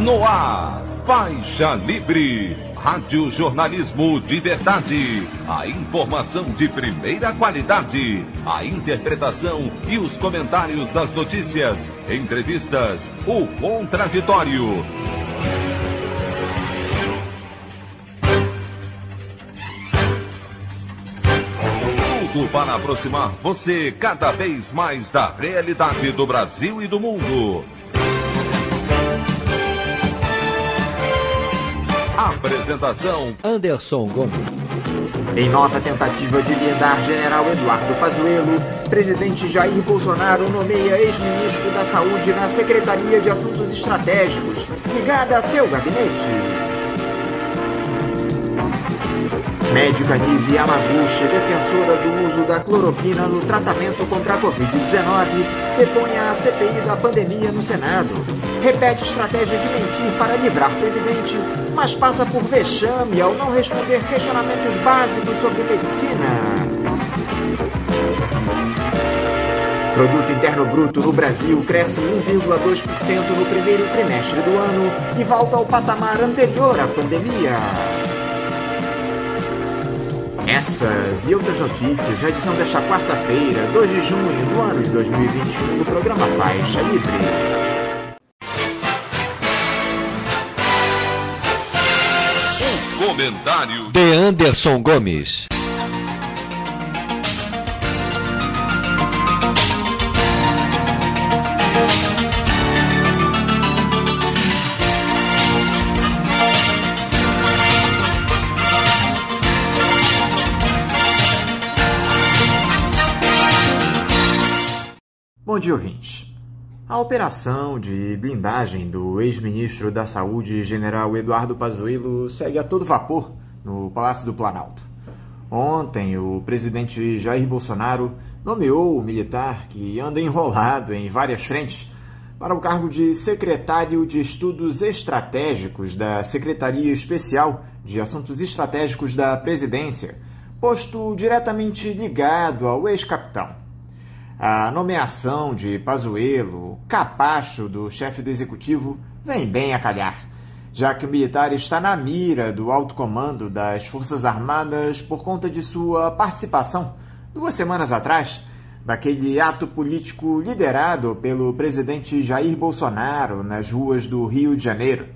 No ar, Faixa Livre, rádio jornalismo de verdade, a informação de primeira qualidade, a interpretação e os comentários das notícias, entrevistas, o contraditório. Tudo para aproximar você cada vez mais da realidade do Brasil e do mundo. Apresentação: Anderson Gomes. Em nova tentativa de blindar General Eduardo Pazuello, presidente Jair Bolsonaro nomeia ex-ministro da Saúde na Secretaria de Assuntos Estratégicos, ligada a seu gabinete. Médica Nise Yamaguchi, defensora do uso da cloroquina no tratamento contra a Covid-19, depõe a CPI da pandemia no Senado. Repete estratégia de mentir para livrar presidente, mas passa por vexame ao não responder questionamentos básicos sobre medicina. Produto Interno Bruto no Brasil cresce 1,2% no primeiro trimestre do ano e volta ao patamar anterior à pandemia. Essas e outras notícias na edição desta quarta-feira, 2 de junho do ano de 2021, do programa Faixa Livre. O comentário de Anderson Gomes. Bom dia, ouvintes. A operação de blindagem do ex-ministro da Saúde, General Eduardo Pazuello, segue a todo vapor no Palácio do Planalto. Ontem, o presidente Jair Bolsonaro nomeou o militar que anda enrolado em várias frentes para o cargo de secretário de Estudos Estratégicos da Secretaria Especial de Assuntos Estratégicos da Presidência, posto diretamente ligado ao ex-capitão. A nomeação de Pazuello, capacho do chefe do executivo, vem bem a calhar, já que o militar está na mira do alto comando das Forças Armadas por conta de sua participação, 2 semanas atrás, daquele ato político liderado pelo presidente Jair Bolsonaro nas ruas do Rio de Janeiro.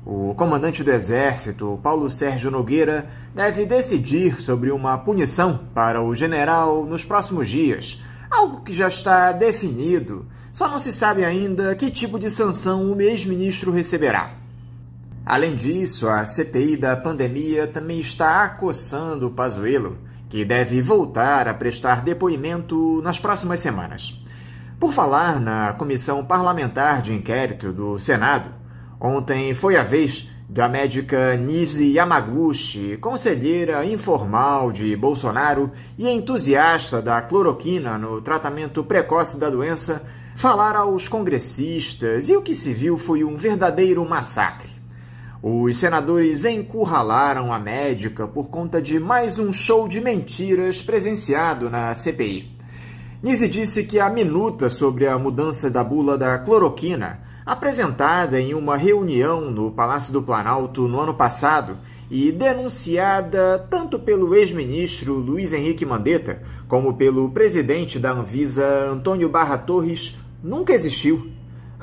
O comandante do Exército, Paulo Sérgio Nogueira, deve decidir sobre uma punição para o general nos próximos dias, algo que já está definido, só não se sabe ainda que tipo de sanção o ex-ministro receberá. Além disso, a CPI da pandemia também está acossando o Pazuello, que deve voltar a prestar depoimento nas próximas semanas. Por falar na Comissão Parlamentar de Inquérito do Senado, ontem foi a vez da médica Nise Yamaguchi, conselheira informal de Bolsonaro e entusiasta da cloroquina no tratamento precoce da doença, falar aos congressistas, e o que se viu foi um verdadeiro massacre. Os senadores encurralaram a médica por conta de mais um show de mentiras presenciado na CPI. Nise disse que a minuta sobre a mudança da bula da cloroquina, apresentada em uma reunião no Palácio do Planalto no ano passado e denunciada tanto pelo ex-ministro Luiz Henrique Mandetta como pelo presidente da Anvisa, Antônio Barra Torres, nunca existiu.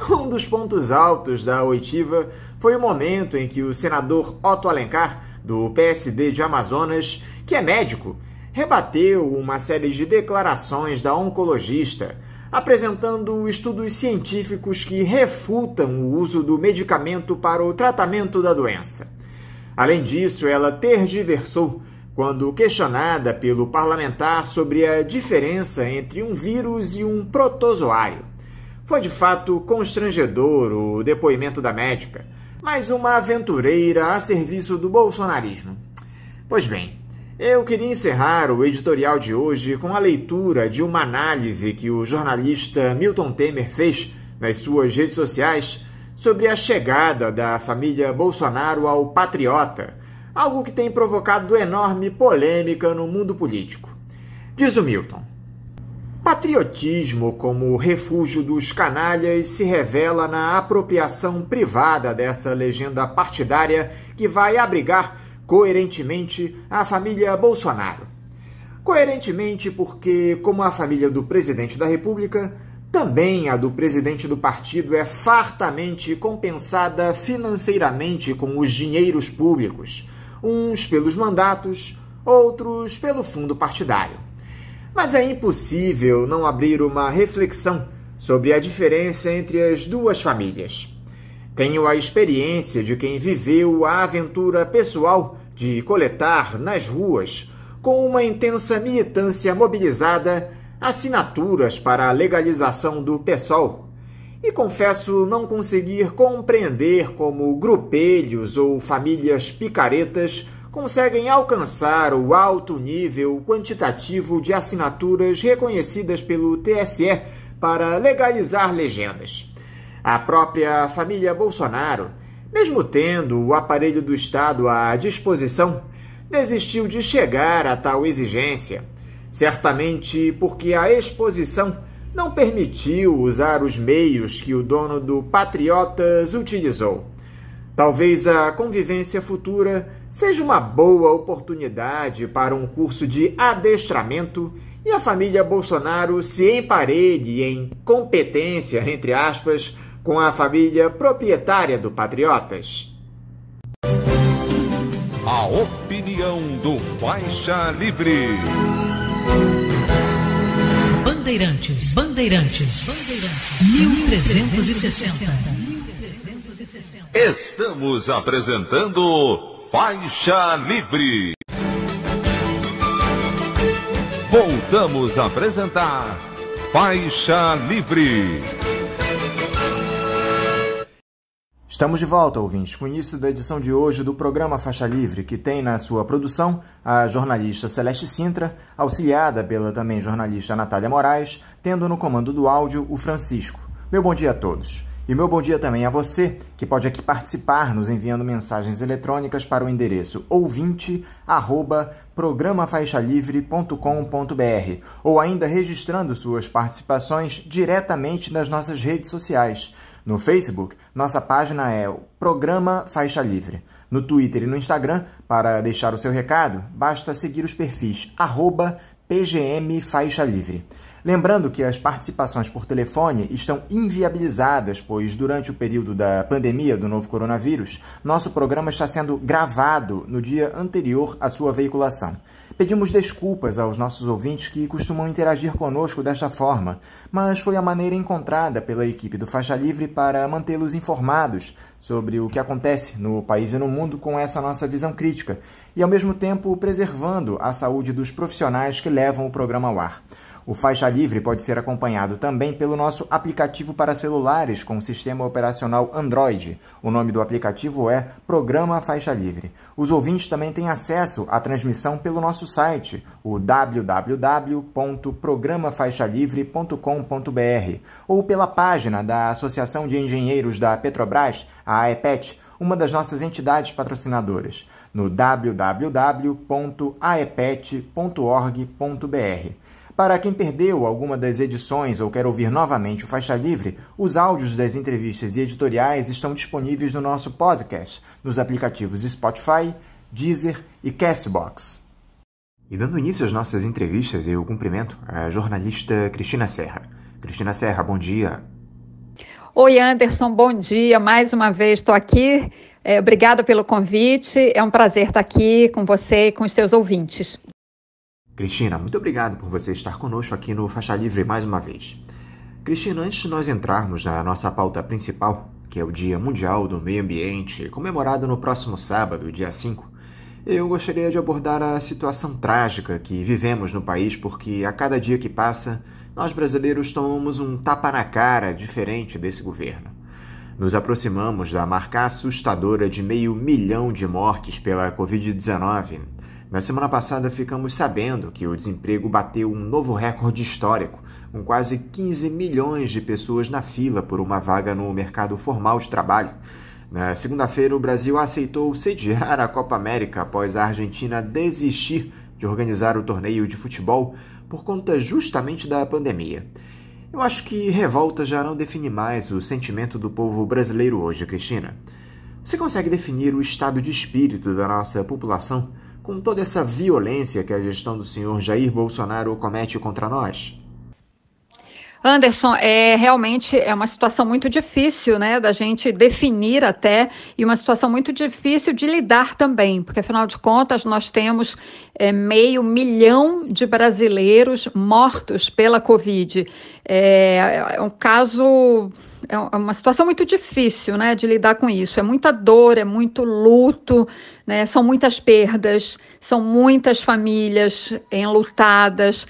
Um dos pontos altos da oitiva foi o momento em que o senador Otto Alencar, do PSD de Amazonas, que é médico, rebateu uma série de declarações da oncologista, apresentando estudos científicos que refutam o uso do medicamento para o tratamento da doença. Além disso, ela tergiversou quando questionada pelo parlamentar sobre a diferença entre um vírus e um protozoário. Foi de fato constrangedor o depoimento da médica, mas uma aventureira a serviço do bolsonarismo. Pois bem, eu queria encerrar o editorial de hoje com a leitura de uma análise que o jornalista Milton Temer fez nas suas redes sociais sobre a chegada da família Bolsonaro ao Patriota, algo que tem provocado enorme polêmica no mundo político. Diz o Milton: patriotismo como refúgio dos canalhas se revela na apropriação privada dessa legenda partidária que vai abrigar, coerentemente, a família Bolsonaro. Coerentemente porque, como a família do presidente da República, também a do presidente do partido é fartamente compensada financeiramente com os dinheiros públicos, uns pelos mandatos, outros pelo fundo partidário. Mas é impossível não abrir uma reflexão sobre a diferença entre as duas famílias. Tenho a experiência de quem viveu a aventura pessoal de coletar nas ruas, com uma intensa militância mobilizada, assinaturas para a legalização do PSOL. E confesso não conseguir compreender como grupelhos ou famílias picaretas conseguem alcançar o alto nível quantitativo de assinaturas reconhecidas pelo TSE para legalizar legendas. A própria família Bolsonaro, mesmo tendo o aparelho do Estado à disposição, desistiu de chegar a tal exigência, certamente porque a exposição não permitiu usar os meios que o dono do Patriotas utilizou. Talvez a convivência futura seja uma boa oportunidade para um curso de adestramento e a família Bolsonaro se emparelhe em competência, entre aspas, com a família proprietária do Patriotas. A opinião do Faixa Livre. Bandeirantes, 1360. Estamos apresentando Faixa Livre. Voltamos a apresentar Faixa Livre. Estamos de volta, ouvintes, com o início da edição de hoje do programa Faixa Livre, que tem na sua produção a jornalista Celeste Sintra, auxiliada pela também jornalista Natália Moraes, tendo no comando do áudio o Francisco. Meu bom dia a todos. E meu bom dia também a você, que pode aqui participar nos enviando mensagens eletrônicas para o endereço ouvinte@programafaixalivre.com.br ou ainda registrando suas participações diretamente nas nossas redes sociais. No Facebook, nossa página é o Programa Faixa Livre. No Twitter e no Instagram, para deixar o seu recado, basta seguir os perfis @PGM Faixa Livre. Lembrando que as participações por telefone estão inviabilizadas, pois durante o período da pandemia do novo coronavírus, nosso programa está sendo gravado no dia anterior à sua veiculação. Pedimos desculpas aos nossos ouvintes que costumam interagir conosco desta forma, mas foi a maneira encontrada pela equipe do Faixa Livre para mantê-los informados sobre o que acontece no país e no mundo com essa nossa visão crítica e, ao mesmo tempo, preservando a saúde dos profissionais que levam o programa ao ar. O Faixa Livre pode ser acompanhado também pelo nosso aplicativo para celulares com sistema operacional Android. O nome do aplicativo é Programa Faixa Livre. Os ouvintes também têm acesso à transmissão pelo nosso site, o www.programafaixalivre.com.br, ou pela página da Associação de Engenheiros da Petrobras, a AEPET, uma das nossas entidades patrocinadoras, no www.aepet.org.br. Para quem perdeu alguma das edições ou quer ouvir novamente o Faixa Livre, os áudios das entrevistas e editoriais estão disponíveis no nosso podcast, nos aplicativos Spotify, Deezer e Castbox. E dando início às nossas entrevistas, eu cumprimento a jornalista Cristina Serra. Cristina Serra, bom dia. Oi, Anderson, bom dia. Mais uma vez estou aqui. Obrigada pelo convite. É um prazer estar aqui com você e com os seus ouvintes. Cristina, muito obrigado por você estar conosco aqui no Faixa Livre mais uma vez. Cristina, antes de nós entrarmos na nossa pauta principal, que é o Dia Mundial do Meio Ambiente, comemorado no próximo sábado, dia 5, eu gostaria de abordar a situação trágica que vivemos no país, porque a cada dia que passa, nós brasileiros tomamos um tapa na cara diferente desse governo. Nos aproximamos da marca assustadora de 500 mil de mortes pela Covid-19. Na semana passada, ficamos sabendo que o desemprego bateu um novo recorde histórico, com quase 15 milhões de pessoas na fila por uma vaga no mercado formal de trabalho. Na segunda-feira, o Brasil aceitou sediar a Copa América após a Argentina desistir de organizar o torneio de futebol por conta justamente da pandemia. Eu acho que revolta já não define mais o sentimento do povo brasileiro hoje, Cristina. Você consegue definir o estado de espírito da nossa população com toda essa violência que a gestão do senhor Jair Bolsonaro comete contra nós? Anderson, realmente é uma situação muito difícil, né, da gente definir até, e uma situação muito difícil de lidar também, porque afinal de contas nós temos 500 mil de brasileiros mortos pela Covid. É um caso, é uma situação muito difícil, né, de lidar com isso. É muita dor, é muito luto, né, são muitas perdas, são muitas famílias enlutadas.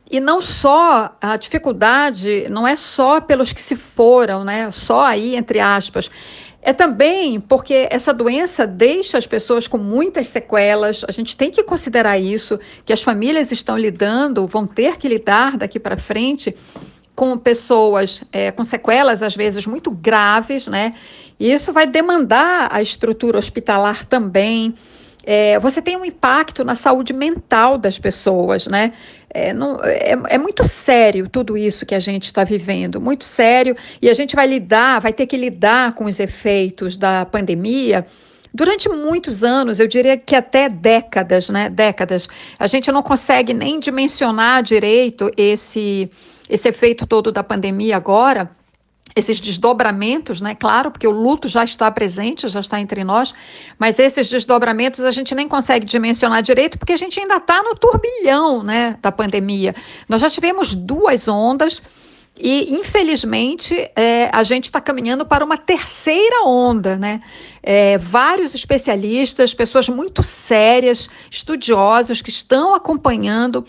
E não só, a dificuldade não é só pelos que se foram, né? Só aí, entre aspas. É também porque essa doença deixa as pessoas com muitas sequelas. A gente tem que considerar isso, que as famílias estão lidando, vão ter que lidar daqui para frente com pessoas com sequelas, às vezes, muito graves, né? E isso vai demandar a estrutura hospitalar também. Você tem um impacto na saúde mental das pessoas, né? É muito sério tudo isso que a gente está vivendo, muito sério, e a gente vai ter que lidar com os efeitos da pandemia durante muitos anos, eu diria que até décadas, né? Décadas. A gente não consegue nem dimensionar direito esse efeito todo da pandemia agora, esses desdobramentos, né? Claro, porque o luto já está presente, já está entre nós, mas esses desdobramentos a gente nem consegue dimensionar direito, porque a gente ainda está no turbilhão, né, da pandemia. Nós já tivemos 2 ondas e, infelizmente, a gente está caminhando para uma terceira onda, né? Vários especialistas, pessoas muito sérias, estudiosos, que estão acompanhando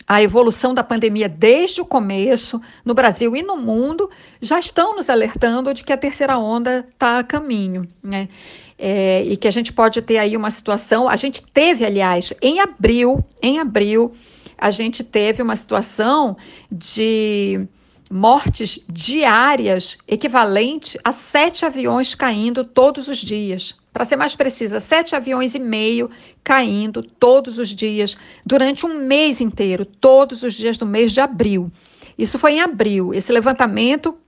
a evolução da pandemia desde o começo, no Brasil e no mundo, já estão nos alertando de que a terceira onda está a caminho, né? E que a gente pode ter aí uma situação, a gente teve, aliás, em abril, a gente teve uma situação de mortes diárias equivalente a 7 aviões caindo todos os dias. Para ser mais precisa, 7,5 aviões caindo todos os dias, durante um mês inteiro, todos os dias do mês de abril. Isso foi em abril. Esse levantamento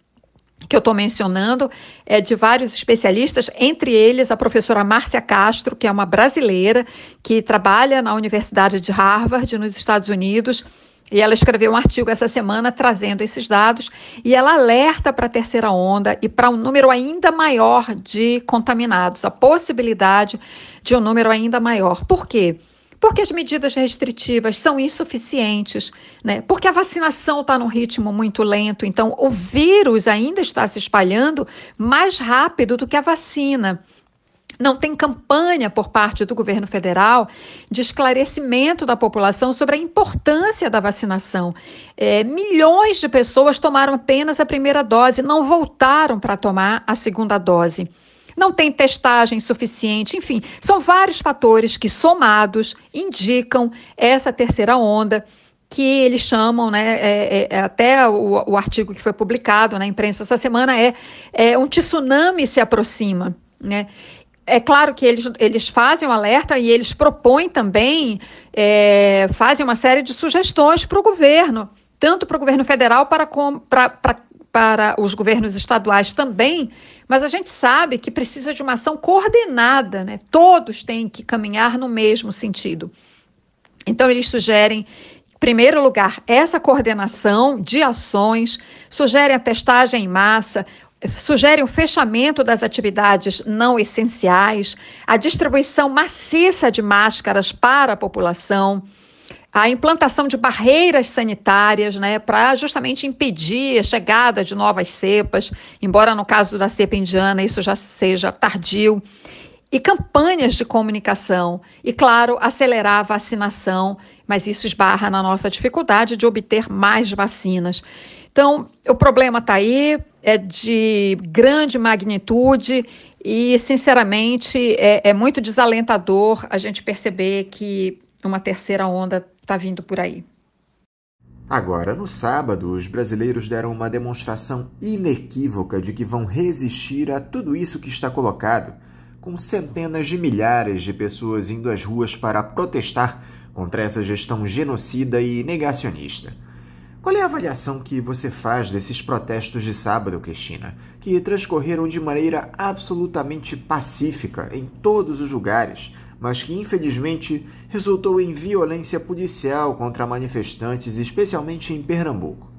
que eu estou mencionando é de vários especialistas, entre eles a professora Márcia Castro, que é uma brasileira, que trabalha na Universidade de Harvard, nos Estados Unidos, e ela escreveu um artigo essa semana trazendo esses dados, e ela alerta para a terceira onda e para um número ainda maior de contaminados, a possibilidade de um número ainda maior. Por quê? Porque as medidas restritivas são insuficientes, né? Porque a vacinação está num ritmo muito lento, então o vírus ainda está se espalhando mais rápido do que a vacina. Não tem campanha por parte do governo federal de esclarecimento da população sobre a importância da vacinação. Milhões de pessoas tomaram apenas a primeira dose, não voltaram para tomar a segunda dose. Não tem testagem suficiente, enfim, são vários fatores que, somados, indicam essa terceira onda, que eles chamam, né, até o artigo que foi publicado na imprensa essa semana, um tsunami se aproxima, né? É claro que eles fazem um alerta e eles propõem também, fazem uma série de sugestões para o governo, tanto para o governo federal para os governos estaduais também, mas a gente sabe que precisa de uma ação coordenada, né? Todos têm que caminhar no mesmo sentido. Então, eles sugerem, em primeiro lugar, essa coordenação de ações, sugerem a testagem em massa, sugerem o fechamento das atividades não essenciais, a distribuição maciça de máscaras para a população, a implantação de barreiras sanitárias, né, para justamente impedir a chegada de novas cepas, embora no caso da cepa indiana isso já seja tardio, e campanhas de comunicação, e claro, acelerar a vacinação, mas isso esbarra na nossa dificuldade de obter mais vacinas. Então, o problema está aí, é de grande magnitude e, sinceramente, é muito desalentador a gente perceber que uma terceira onda está vindo por aí. Agora, no sábado, os brasileiros deram uma demonstração inequívoca de que vão resistir a tudo isso que está colocado, com centenas de milhares de pessoas indo às ruas para protestar contra essa gestão genocida e negacionista. Qual é a avaliação que você faz desses protestos de sábado, Cristina, que transcorreram de maneira absolutamente pacífica em todos os lugares, mas que infelizmente resultou em violência policial contra manifestantes, especialmente em Pernambuco?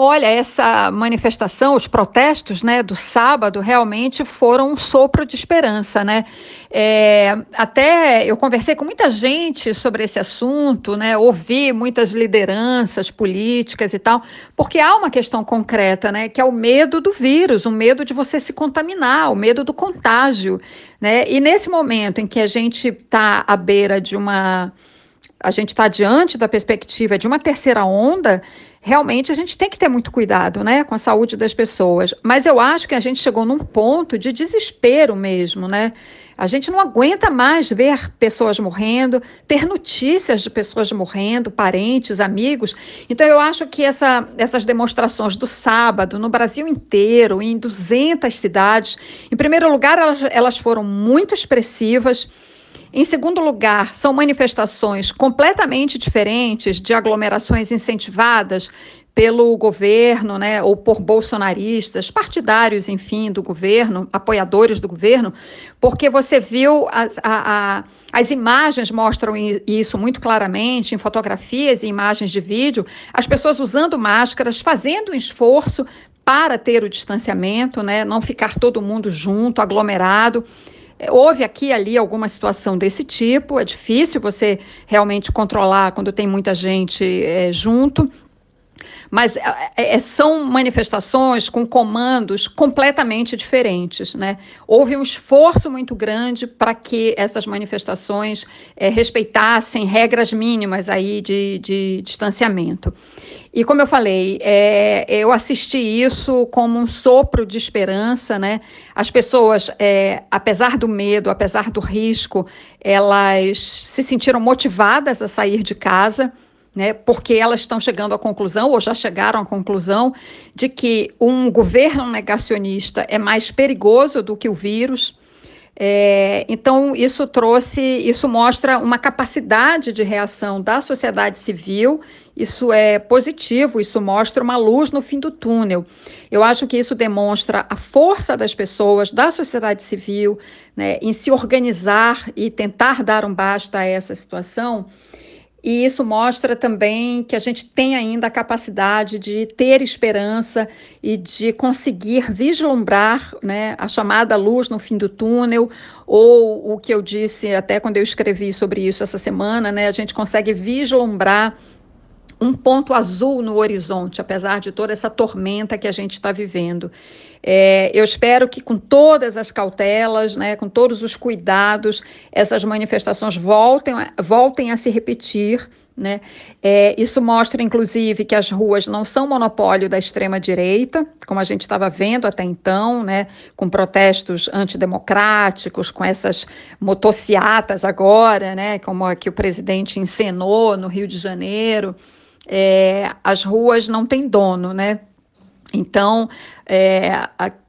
Olha, essa manifestação, os protestos, né, do sábado realmente foram um sopro de esperança, né? Até eu conversei com muita gente sobre esse assunto, né? Ouvi muitas lideranças políticas e tal, porque há uma questão concreta, né? Que é o medo do vírus, o medo de você se contaminar, o medo do contágio, né? E nesse momento em que a gente está à beira de a gente está diante da perspectiva de uma terceira onda, realmente a gente tem que ter muito cuidado, né, com a saúde das pessoas. Mas eu acho que a gente chegou num ponto de desespero mesmo, né? A gente não aguenta mais ver pessoas morrendo, ter notícias de pessoas morrendo, parentes, amigos. Então eu acho que essas demonstrações do sábado, no Brasil inteiro, em 200 cidades, em primeiro lugar, elas foram muito expressivas. Em segundo lugar, são manifestações completamente diferentes de aglomerações incentivadas pelo governo, né, ou por bolsonaristas, partidários, enfim, do governo, apoiadores do governo, porque você viu, as imagens mostram isso muito claramente, em fotografias e imagens de vídeo, as pessoas usando máscaras, fazendo um esforço para ter o distanciamento, né, não ficar todo mundo junto, aglomerado. Houve aqui e ali alguma situação desse tipo, é difícil você realmente controlar quando tem muita gente junto, mas são manifestações com comandos completamente diferentes, né? Houve um esforço muito grande para que essas manifestações respeitassem regras mínimas aí de distanciamento. E como eu falei, eu assisti isso como um sopro de esperança, né? As pessoas, apesar do medo, apesar do risco, elas se sentiram motivadas a sair de casa, né? Porque elas estão chegando à conclusão, ou já chegaram à conclusão, de que um governo negacionista é mais perigoso do que o vírus. Então, isso mostra uma capacidade de reação da sociedade civil. Isso é positivo, isso mostra uma luz no fim do túnel. Eu acho que isso demonstra a força das pessoas, da sociedade civil, né, em se organizar e tentar dar um basta a essa situação. E isso mostra também que a gente tem ainda a capacidade de ter esperança e de conseguir vislumbrar, né, a chamada luz no fim do túnel, ou o que eu disse até quando eu escrevi sobre isso essa semana, né, a gente consegue vislumbrar um ponto azul no horizonte, apesar de toda essa tormenta que a gente está vivendo. Eu espero que com todas as cautelas, né, com todos os cuidados, essas manifestações voltem a se repetir, né? Isso mostra, inclusive, que as ruas não são monopólio da extrema-direita, como a gente estava vendo até então, né, com protestos antidemocráticos, com essas motociatas agora, né, como a que o presidente encenou no Rio de Janeiro. As ruas não têm dono, né? Então,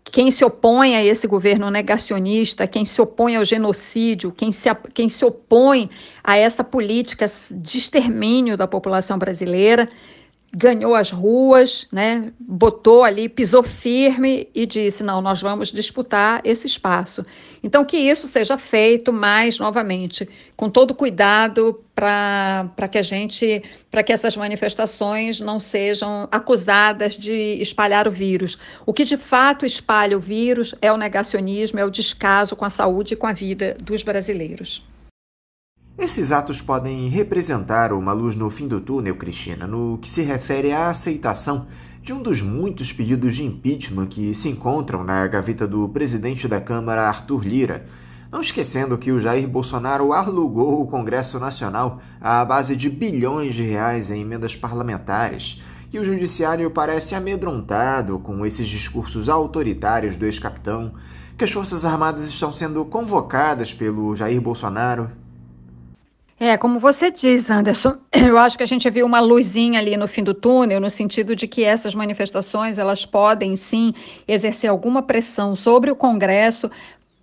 quem se opõe a esse governo negacionista, quem se opõe ao genocídio, quem se opõe a essa política de extermínio da população brasileira, ganhou as ruas, né, botou ali, pisou firme e disse, não, nós vamos disputar esse espaço. Então, que isso seja feito mais, novamente, com todo cuidado para que essas manifestações não sejam acusadas de espalhar o vírus. O que de fato espalha o vírus é o negacionismo, é o descaso com a saúde e com a vida dos brasileiros. Esses atos podem representar uma luz no fim do túnel, Cristina, no que se refere à aceitação de um dos muitos pedidos de impeachment que se encontram na gaveta do presidente da Câmara, Arthur Lira. Não esquecendo que o Jair Bolsonaro alugou o Congresso Nacional à base de bilhões de reais em emendas parlamentares, que o judiciário parece amedrontado com esses discursos autoritários do ex-capitão, que as Forças Armadas estão sendo convocadas pelo Jair Bolsonaro. Como você diz, Anderson, eu acho que a gente viu uma luzinha ali no fim do túnel, no sentido de que essas manifestações, elas podem sim exercer alguma pressão sobre o Congresso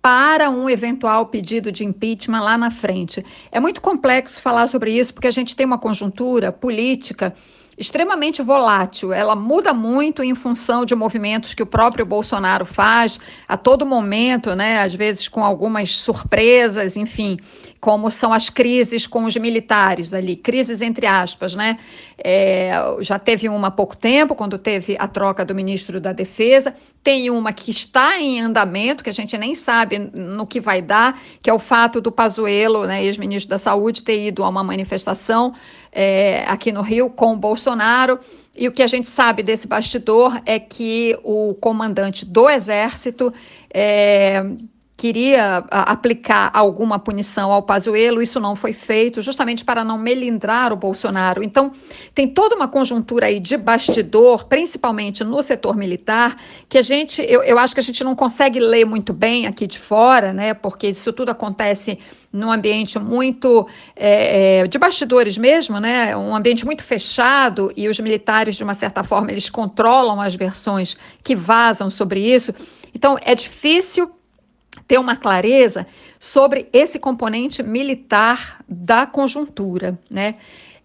para um eventual pedido de impeachment lá na frente. É muito complexo falar sobre isso, porque a gente tem uma conjuntura política extremamente volátil, ela muda muito em função de movimentos que o próprio Bolsonaro faz a todo momento, né? Às vezes com algumas surpresas, enfim, como são as crises com os militares ali, crises entre aspas, né? Já teve uma há pouco tempo, quando teve a troca do ministro da Defesa, tem uma que está em andamento, que a gente nem sabe no que vai dar, que é o fato do Pazuello, né, ex-ministro da Saúde, ter ido a uma manifestação aqui no Rio com o Bolsonaro, e o que a gente sabe desse bastidor é que o comandante do Exército queria aplicar alguma punição ao Pazuello, isso não foi feito, justamente para não melindrar o Bolsonaro. Então, tem toda uma conjuntura aí de bastidor, principalmente no setor militar, que eu acho que a gente não consegue ler muito bem aqui de fora, né? Porque isso tudo acontece num ambiente muito de bastidores mesmo, né? Um ambiente muito fechado, e os militares, de uma certa forma, eles controlam as versões que vazam sobre isso. Então, é difícil ter uma clareza sobre esse componente militar da conjuntura, né?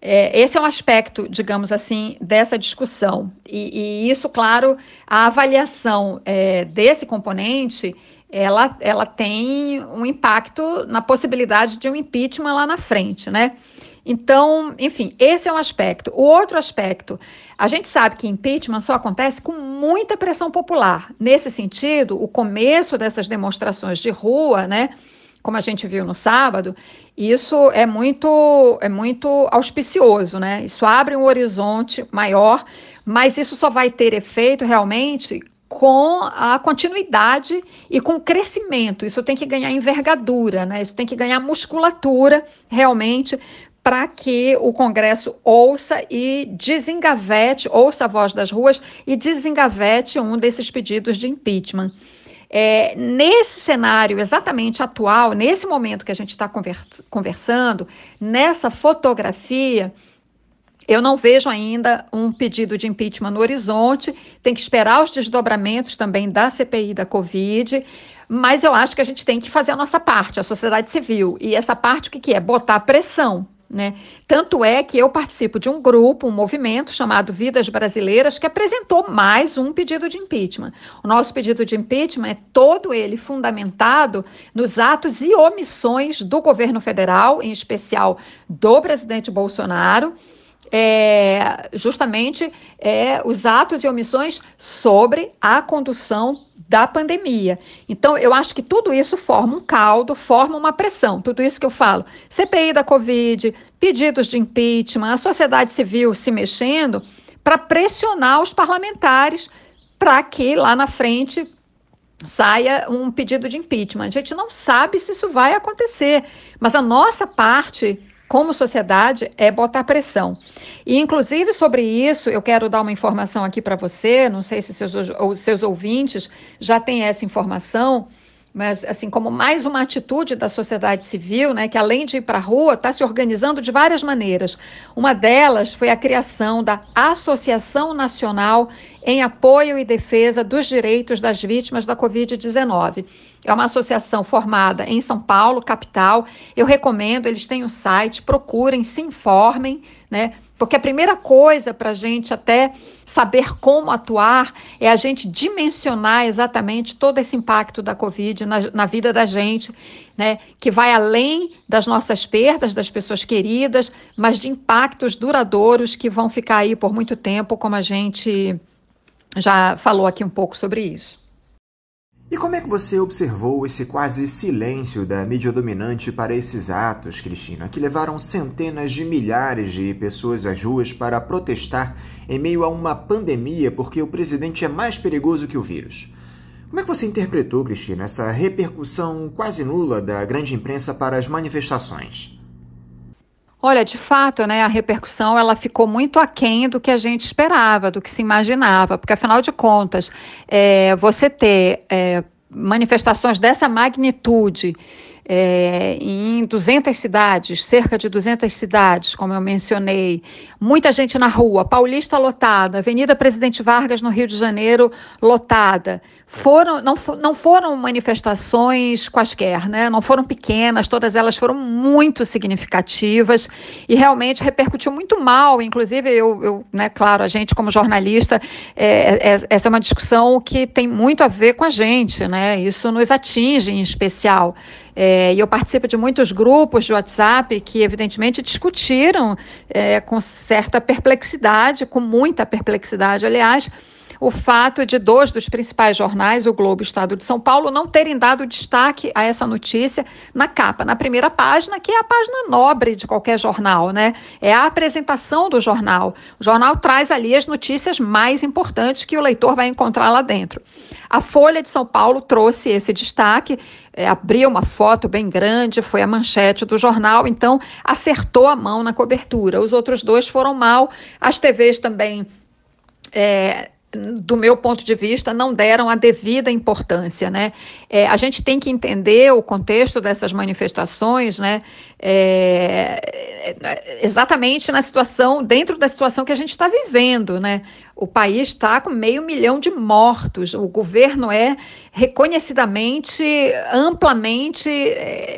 Esse é um aspecto, digamos assim, dessa discussão. E isso, claro, a avaliação desse componente, ela tem um impacto na possibilidade de um impeachment lá na frente, né? Então, enfim, esse é um aspecto. O outro aspecto, a gente sabe que impeachment só acontece com muita pressão popular. Nesse sentido, o começo dessas demonstrações de rua, né, como a gente viu no sábado, isso é muito auspicioso, né? Isso abre um horizonte maior, mas isso só vai ter efeito realmente com a continuidade e com o crescimento. Isso tem que ganhar envergadura, né? Isso tem que ganhar musculatura realmente, para que o Congresso ouça a voz das ruas e desengavete um desses pedidos de impeachment. Nesse cenário exatamente atual, nesse momento que a gente está conversando, nessa fotografia, eu não vejo ainda um pedido de impeachment no horizonte, tem que esperar os desdobramentos também da CPI da Covid, mas eu acho que a gente tem que fazer a nossa parte, a sociedade civil, e essa parte o que é? Botar pressão, né? Tanto é que eu participo de um grupo, um movimento chamado Vidas Brasileiras, que apresentou mais um pedido de impeachment. O nosso pedido de impeachment é todo ele fundamentado nos atos e omissões do governo federal, em especial do presidente Bolsonaro, justamente os atos e omissões sobre a condução da pandemia. Então, eu acho que tudo isso forma um caldo, forma uma pressão. Tudo isso que eu falo, CPI da Covid, pedidos de impeachment, a sociedade civil se mexendo para pressionar os parlamentares para que lá na frente saia um pedido de impeachment. A gente não sabe se isso vai acontecer, mas a nossa parte como sociedade, é botar pressão. E, inclusive, sobre isso, eu quero dar uma informação aqui para você, não sei se seus ouvintes já têm essa informação, mas, assim, como mais uma atitude da sociedade civil, né, que além de ir para a rua, está se organizando de várias maneiras. Uma delas foi a criação da Associação Nacional em Apoio e Defesa dos Direitos das Vítimas da Covid-19. É uma associação formada em São Paulo, capital. Eu recomendo, eles têm um site, procurem, se informem, né? Porque a primeira coisa para a gente até saber como atuar é a gente dimensionar exatamente todo esse impacto da Covid na vida da gente, né? Que vai além das nossas perdas, das pessoas queridas, mas de impactos duradouros que vão ficar aí por muito tempo, como a gente já falou aqui um pouco sobre isso. E como é que você observou esse quase silêncio da mídia dominante para esses atos, Cristina, que levaram centenas de milhares de pessoas às ruas para protestar em meio a uma pandemia porque o presidente é mais perigoso que o vírus? Como é que você interpretou, Cristina, essa repercussão quase nula da grande imprensa para as manifestações? Olha, de fato, né, a repercussão ela ficou muito aquém do que a gente esperava, do que se imaginava, porque afinal de contas, você ter manifestações dessa magnitude em 200 cidades, cerca de 200 cidades, como eu mencionei, muita gente na rua, Paulista lotada, Avenida Presidente Vargas no Rio de Janeiro lotada. Não foram manifestações quaisquer, né? Não foram pequenas, todas elas foram muito significativas e realmente repercutiu muito mal. Inclusive, né, claro, a gente como jornalista, essa é uma discussão que tem muito a ver com a gente, né? Isso nos atinge em especial. E eu participo de muitos grupos de WhatsApp que, evidentemente, discutiram com certa perplexidade, com muita perplexidade, aliás, o fato de 2 dos principais jornais, o Globo e o Estado de São Paulo, não terem dado destaque a essa notícia na capa, na primeira página, que é a página nobre de qualquer jornal, né? É a apresentação do jornal. O jornal traz ali as notícias mais importantes que o leitor vai encontrar lá dentro. A Folha de São Paulo trouxe esse destaque, abriu uma foto bem grande, foi a manchete do jornal, então acertou a mão na cobertura. Os outros 2 foram mal, as TVs também, do meu ponto de vista, não deram a devida importância, né? A gente tem que entender o contexto dessas manifestações, né? Exatamente dentro da situação que a gente está vivendo, né? O país está com 500 mil de mortos, o governo é reconhecidamente, amplamente,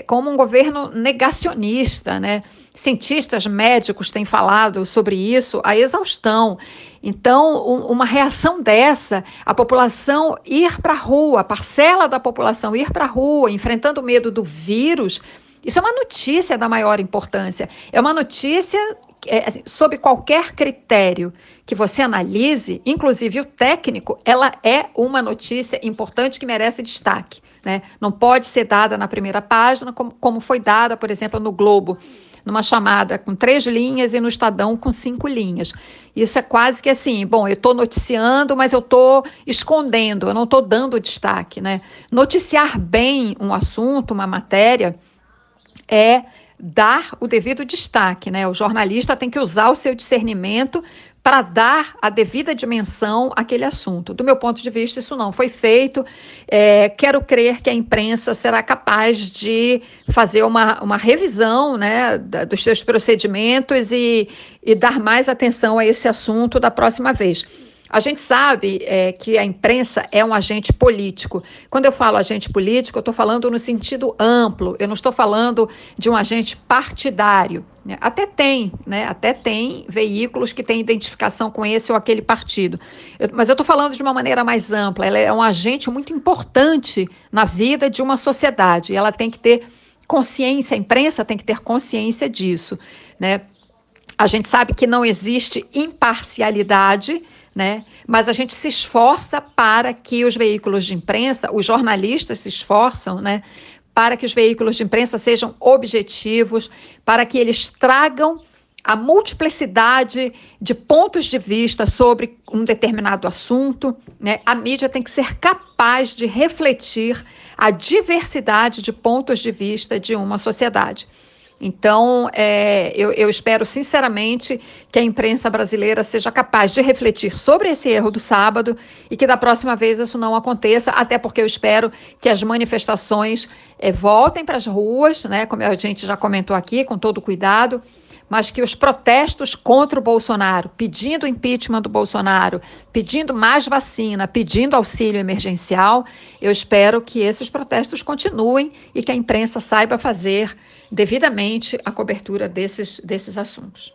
como um governo negacionista, né? Cientistas médicos têm falado sobre isso a exaustão. Então, uma reação dessa, a população ir para a rua, a parcela da população ir para a rua, enfrentando o medo do vírus, isso é uma notícia da maior importância. É uma notícia, assim, sob qualquer critério que você analise, inclusive o técnico, ela é uma notícia importante que merece destaque, né? Não pode ser dada na primeira página, como foi dada, por exemplo, no Globo, numa chamada com 3 linhas e no Estadão com 5 linhas. Isso é quase que assim, bom, eu estou noticiando, mas eu estou escondendo, eu não estou dando destaque, né? Noticiar bem um assunto, uma matéria, é dar o devido destaque, né? O jornalista tem que usar o seu discernimento para dar a devida dimensão àquele assunto. Do meu ponto de vista, isso não foi feito. Quero crer que a imprensa será capaz de fazer uma revisão, né, dos seus procedimentos e dar mais atenção a esse assunto da próxima vez. A gente sabe que a imprensa é um agente político. Quando eu falo agente político, eu estou falando no sentido amplo, eu não estou falando de um agente partidário. Né? Até tem veículos que têm identificação com esse ou aquele partido. Mas eu estou falando de uma maneira mais ampla. Ela é um agente muito importante na vida de uma sociedade. E ela tem que ter consciência, a imprensa tem que ter consciência disso. Né? A gente sabe que não existe imparcialidade, né? Mas a gente se esforça para que os veículos de imprensa, os jornalistas se esforçam, né, para que os veículos de imprensa sejam objetivos, para que eles tragam a multiplicidade de pontos de vista sobre um determinado assunto, né? A mídia tem que ser capaz de refletir a diversidade de pontos de vista de uma sociedade. Então, eu espero sinceramente que a imprensa brasileira seja capaz de refletir sobre esse erro do sábado e que da próxima vez isso não aconteça, até porque eu espero que as manifestações voltem para as ruas, né, como a gente já comentou aqui, com todo cuidado, mas que os protestos contra o Bolsonaro, pedindo o impeachment do Bolsonaro, pedindo mais vacina, pedindo auxílio emergencial, eu espero que esses protestos continuem e que a imprensa saiba fazer devidamente a cobertura desses assuntos.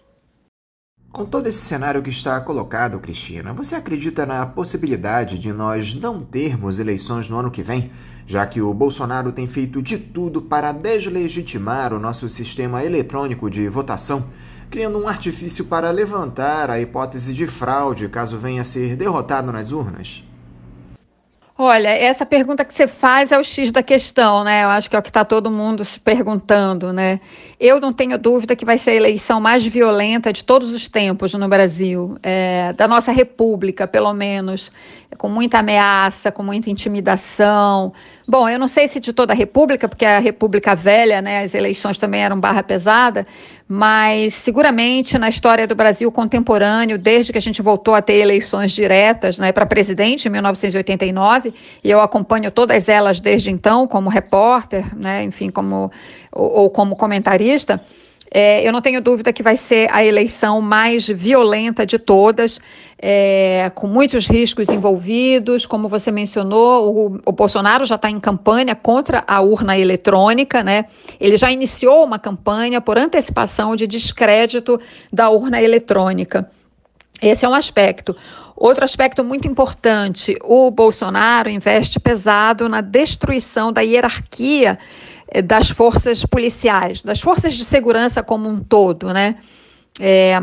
Com todo esse cenário que está colocado, Cristina, você acredita na possibilidade de nós não termos eleições no ano que vem, já que o Bolsonaro tem feito de tudo para deslegitimar o nosso sistema eletrônico de votação, criando um artifício para levantar a hipótese de fraude caso venha a ser derrotado nas urnas? Olha, essa pergunta que você faz é o X da questão, né? Eu acho que é o que está todo mundo se perguntando, né? Eu não tenho dúvida que vai ser a eleição mais violenta de todos os tempos no Brasil, da nossa república, pelo menos, com muita ameaça, com muita intimidação. Bom, eu não sei se de toda a república, porque a república velha, né, as eleições também eram barra pesada, mas seguramente na história do Brasil contemporâneo, desde que a gente voltou a ter eleições diretas, né, para presidente em 1989, e eu acompanho todas elas desde então como repórter, né, enfim, ou como comentarista, eu não tenho dúvida que vai ser a eleição mais violenta de todas, com muitos riscos envolvidos. Como você mencionou, o Bolsonaro já está em campanha contra a urna eletrônica, né? Ele já iniciou uma campanha por antecipação de descrédito da urna eletrônica. Esse é um aspecto. Outro aspecto muito importante, o Bolsonaro investe pesado na destruição da hierarquia das forças policiais, das forças de segurança como um todo, né?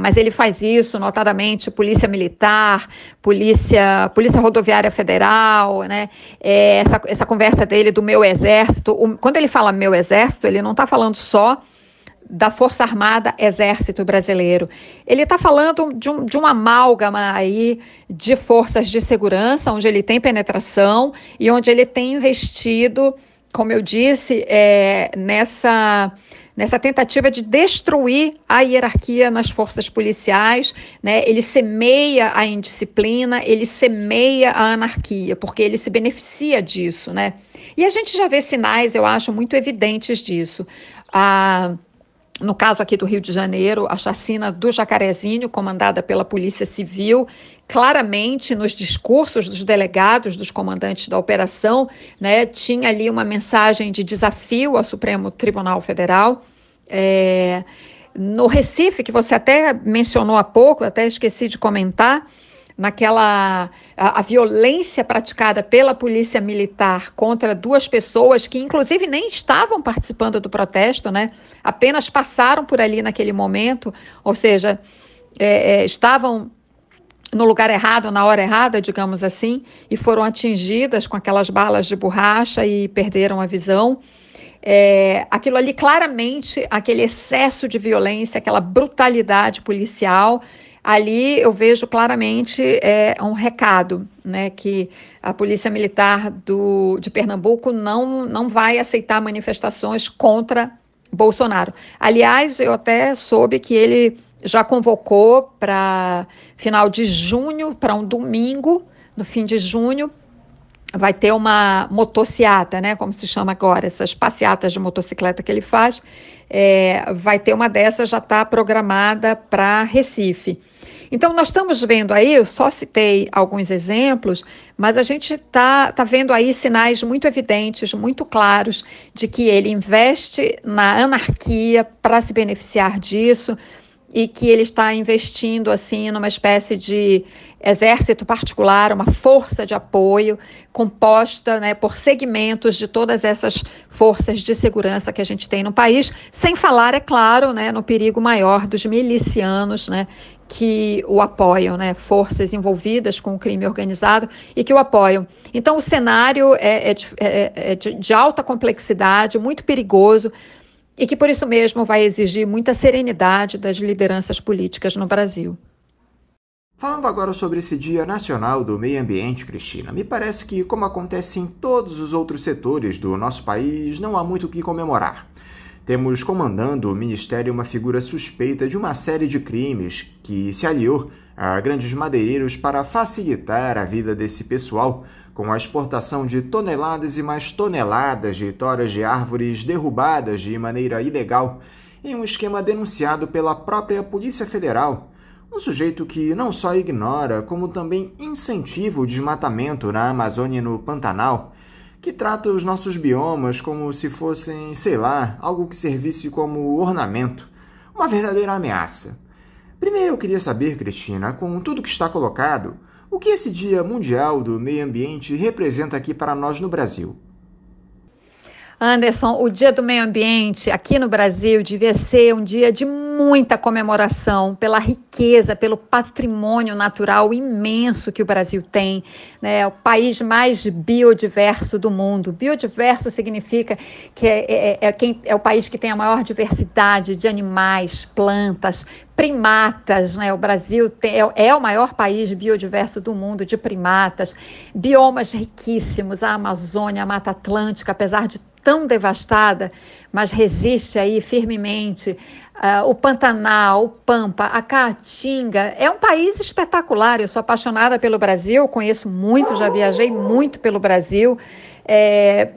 Mas ele faz isso, notadamente, Polícia Militar, Polícia Rodoviária Federal, né? Essa conversa dele do meu exército. Quando ele fala meu exército, ele não está falando só da Força Armada Exército Brasileiro. Ele está falando de uma amálgama aí de forças de segurança, onde ele tem penetração e onde ele tem investido, como eu disse, nessa tentativa de destruir a hierarquia nas forças policiais, né? Ele semeia a indisciplina, ele semeia a anarquia, porque ele se beneficia disso, né? E a gente já vê sinais, eu acho, muito evidentes disso. No caso aqui do Rio de Janeiro, a chacina do Jacarezinho, comandada pela Polícia Civil, claramente nos discursos dos delegados, dos comandantes da operação, né, tinha ali uma mensagem de desafio ao Supremo Tribunal Federal. No Recife, que você até mencionou há pouco, eu até esqueci de comentar, a violência praticada pela polícia militar contra duas pessoas que, inclusive, nem estavam participando do protesto, né? Apenas passaram por ali naquele momento, ou seja, estavam no lugar errado, na hora errada, digamos assim, e foram atingidas com aquelas balas de borracha e perderam a visão. Aquilo ali, claramente, aquele excesso de violência, aquela brutalidade policial. Ali eu vejo claramente um recado, né, que a Polícia Militar de Pernambuco não vai aceitar manifestações contra Bolsonaro. Aliás, eu até soube que ele já convocou para final de junho, para um domingo, no fim de junho, vai ter uma motociata, né, como se chama agora, essas passeatas de motocicleta que ele faz. Vai ter uma dessas, já está programada para Recife. Então, nós estamos vendo aí, eu só citei alguns exemplos, mas a gente está vendo aí sinais muito evidentes, muito claros, de que ele investe na anarquia para se beneficiar disso e que ele está investindo assim numa espécie de exército particular, uma força de apoio composta, né, por segmentos de todas essas forças de segurança que a gente tem no país, sem falar, é claro, né, no perigo maior dos milicianos, né, que o apoiam, né, forças envolvidas com o crime organizado e que o apoiam. Então, o cenário é de alta complexidade, muito perigoso, e que por isso mesmo vai exigir muita serenidade das lideranças políticas no Brasil. Falando agora sobre esse Dia Nacional do Meio Ambiente, Cristina, me parece que, como acontece em todos os outros setores do nosso país, não há muito o que comemorar. Temos comandando o Ministério uma figura suspeita de uma série de crimes que se aliou a grandes madeireiros para facilitar a vida desse pessoal com a exportação de toneladas e mais toneladas de toras de árvores derrubadas de maneira ilegal em um esquema denunciado pela própria Polícia Federal. Um sujeito que não só ignora, como também incentiva o desmatamento na Amazônia e no Pantanal, que trata os nossos biomas como se fossem, sei lá, algo que servisse como ornamento, uma verdadeira ameaça. Primeiro eu queria saber, Cristina, com tudo que está colocado, o que esse Dia Mundial do Meio Ambiente representa aqui para nós no Brasil? Anderson, o Dia do Meio Ambiente aqui no Brasil devia ser um dia de muita comemoração pela riqueza, pelo patrimônio natural imenso que o Brasil tem, né? É o país mais biodiverso do mundo. Biodiverso significa que é o país que tem a maior diversidade de animais, plantas, primatas, né? O Brasil é o maior país biodiverso do mundo, de primatas, biomas riquíssimos, a Amazônia, a Mata Atlântica, apesar de tão devastada, mas resiste aí firmemente. O Pantanal, o Pampa, a Caatinga, é um país espetacular. Eu sou apaixonada pelo Brasil, conheço muito, já viajei muito pelo Brasil.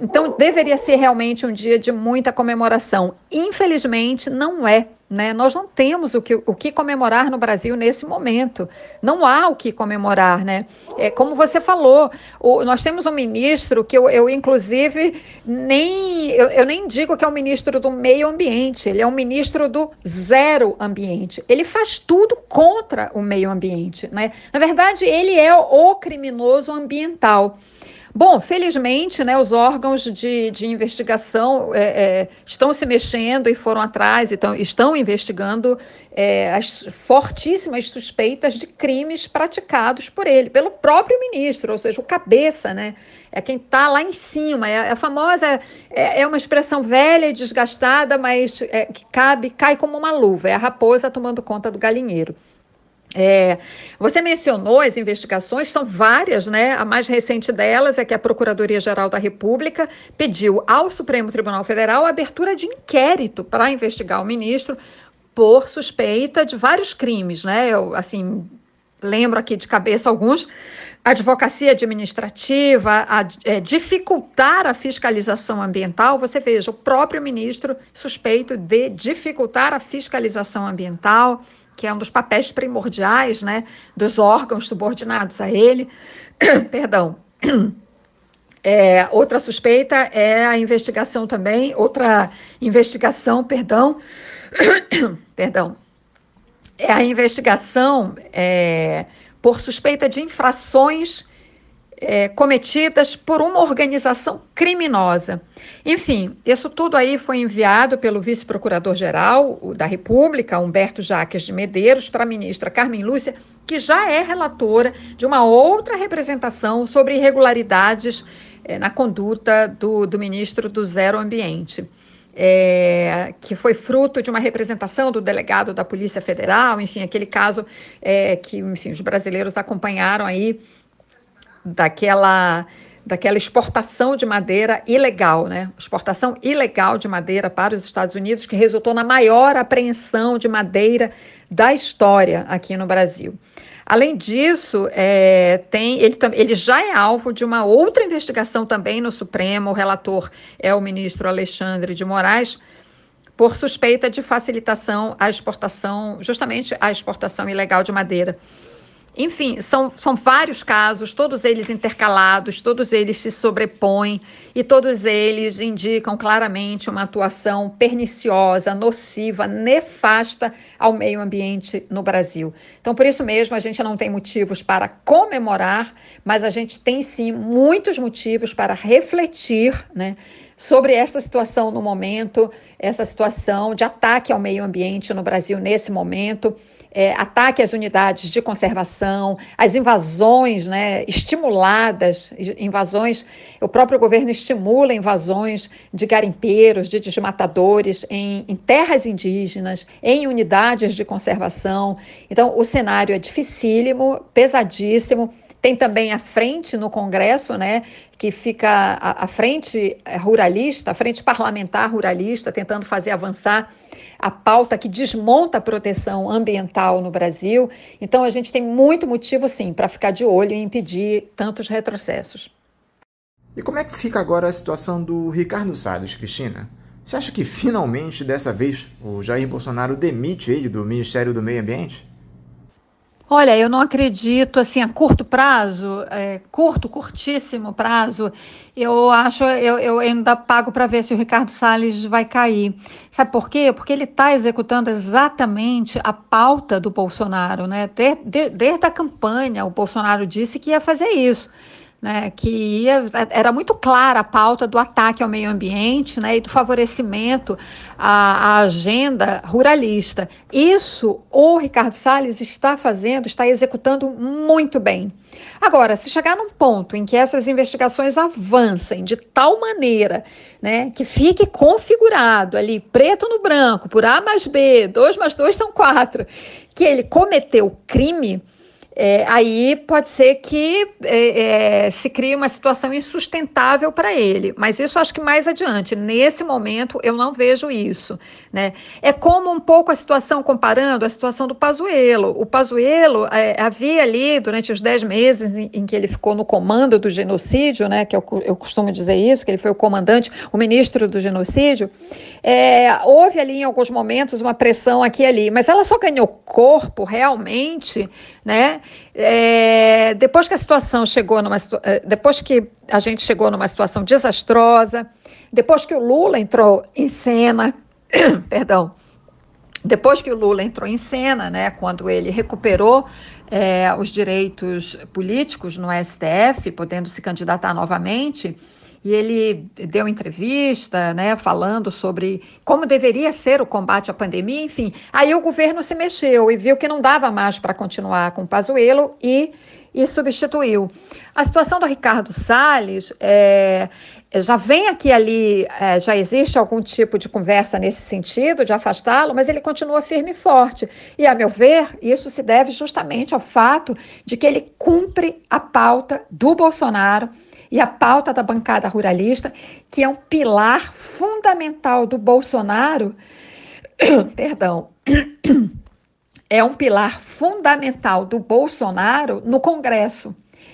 Então, deveria ser realmente um dia de muita comemoração. Infelizmente, não é. Né? Nós não temos o que comemorar no Brasil nesse momento. Não há o que comemorar, né? Como você falou, nós temos um ministro que eu inclusive, nem digo que é um ministro do meio ambiente, ele é um ministro do zero ambiente. Ele faz tudo contra o meio ambiente, né? Na verdade, ele é o criminoso ambiental. Bom, felizmente, né, os órgãos de investigação estão se mexendo e foram atrás, estão investigando as fortíssimas suspeitas de crimes praticados por ele, pelo próprio ministro, ou seja, o cabeça, né? É quem está lá em cima, a famosa, é uma expressão velha e desgastada, mas que cai como uma luva, é a raposa tomando conta do galinheiro. Você mencionou as investigações, são várias, né? A mais recente delas é que a Procuradoria-Geral da República pediu ao Supremo Tribunal Federal a abertura de inquérito para investigar o ministro por suspeita de vários crimes, né? Eu, assim, lembro aqui de cabeça alguns: advocacia administrativa, dificultar a fiscalização ambiental. Você veja, o próprio ministro suspeito de dificultar a fiscalização ambiental, que é um dos papéis primordiais, né, dos órgãos subordinados a ele. Perdão. Outra suspeita é a investigação também, perdão, é a investigação por suspeita de infrações cometidas por uma organização criminosa. Enfim, isso tudo aí foi enviado pelo vice-procurador-geral da República, Humberto Jacques de Medeiros, para a ministra Carmen Lúcia, que já é relatora de uma outra representação sobre irregularidades na conduta do ministro do Zero Ambiente. Que foi fruto de uma representação do delegado da Polícia Federal, enfim, aquele caso que, enfim, os brasileiros acompanharam aí, daquela exportação de madeira ilegal, né? Exportação ilegal de madeira para os Estados Unidos, que resultou na maior apreensão de madeira da história aqui no Brasil. Além disso, ele já é alvo de uma outra investigação também no Supremo. O relator é o ministro Alexandre de Moraes, por suspeita de facilitação à exportação, justamente a exportação ilegal de madeira. Enfim, são vários casos, todos eles intercalados, todos eles se sobrepõem e todos eles indicam claramente uma atuação perniciosa, nociva, nefasta ao meio ambiente no Brasil. Então, por isso mesmo, a gente não tem motivos para comemorar, mas a gente tem sim muitos motivos para refletir, né, sobre essa situação no momento, essa situação de ataque ao meio ambiente no Brasil nesse momento. Ataque às unidades de conservação, as invasões, né, estimuladas, o próprio governo estimula invasões de garimpeiros, de desmatadores em terras indígenas, em unidades de conservação. Então, o cenário é dificílimo, pesadíssimo. Tem também a frente no Congresso, né, que fica a frente ruralista, a frente parlamentar ruralista, tentando fazer avançar a pauta que desmonta a proteção ambiental no Brasil. Então, a gente tem muito motivo, sim, para ficar de olho e impedir tantos retrocessos. E como é que fica agora a situação do Ricardo Salles, Cristina? Você acha que, finalmente, dessa vez, o Jair Bolsonaro demite ele do Ministério do Meio Ambiente? Olha, eu não acredito, assim, a curto prazo, curtíssimo prazo, eu ainda pago para ver se o Ricardo Salles vai cair. Sabe por quê? Porque ele está executando exatamente a pauta do Bolsonaro, né? Desde a campanha, o Bolsonaro disse que ia fazer isso, né, era muito clara a pauta do ataque ao meio ambiente, né, e do favorecimento à agenda ruralista. Isso o Ricardo Salles está executando muito bem. Agora, se chegar num ponto em que essas investigações avancem de tal maneira, né, que fique configurado ali, preto no branco, por A mais B, 2 mais 2 são 4, que ele cometeu crime, aí pode ser que se crie uma situação insustentável para ele. Mas isso acho que mais adiante. Nesse momento, eu não vejo isso, né? É como um pouco a situação, comparando a situação do Pazuello. O Pazuello havia ali, durante os 10 meses em que ele ficou no comando do genocídio, né, que eu costumo dizer isso, que ele foi o comandante, o ministro do genocídio, houve ali em alguns momentos uma pressão aqui e ali, mas ela só ganhou corpo realmente, né, depois que a situação depois que a gente chegou numa situação desastrosa, depois que o Lula entrou em cena, perdão, depois que o Lula entrou em cena, né, quando ele recuperou os direitos políticos no STF, podendo se candidatar novamente, e ele deu entrevista, né, falando sobre como deveria ser o combate à pandemia, enfim. Aí o governo se mexeu e viu que não dava mais para continuar com o Pazuello e substituiu. A situação do Ricardo Salles já vem aqui e ali, já existe algum tipo de conversa nesse sentido, de afastá-lo, mas ele continua firme e forte. E, a meu ver, isso se deve justamente ao fato de que ele cumpre a pauta do Bolsonaro e a pauta da bancada ruralista, que é um pilar fundamental do Bolsonaro, perdão, é um pilar fundamental do Bolsonaro no Congresso.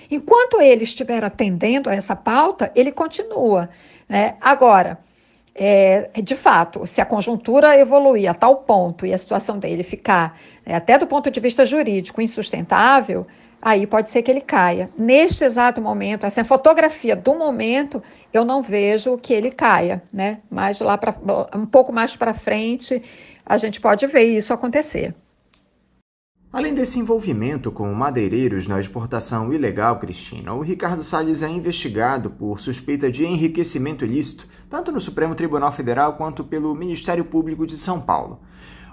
Enquanto ele estiver atendendo a essa pauta, ele continua, né? Agora, de fato, se a conjuntura evoluir a tal ponto e a situação dele ficar, até do ponto de vista jurídico, insustentável, aí pode ser que ele caia. Neste exato momento, essa fotografia do momento, eu não vejo que ele caia, né? Mas um pouco mais para frente, a gente pode ver isso acontecer. Além desse envolvimento com madeireiros na exportação ilegal, Cristina, o Ricardo Salles é investigado por suspeita de enriquecimento ilícito, tanto no Supremo Tribunal Federal quanto pelo Ministério Público de São Paulo.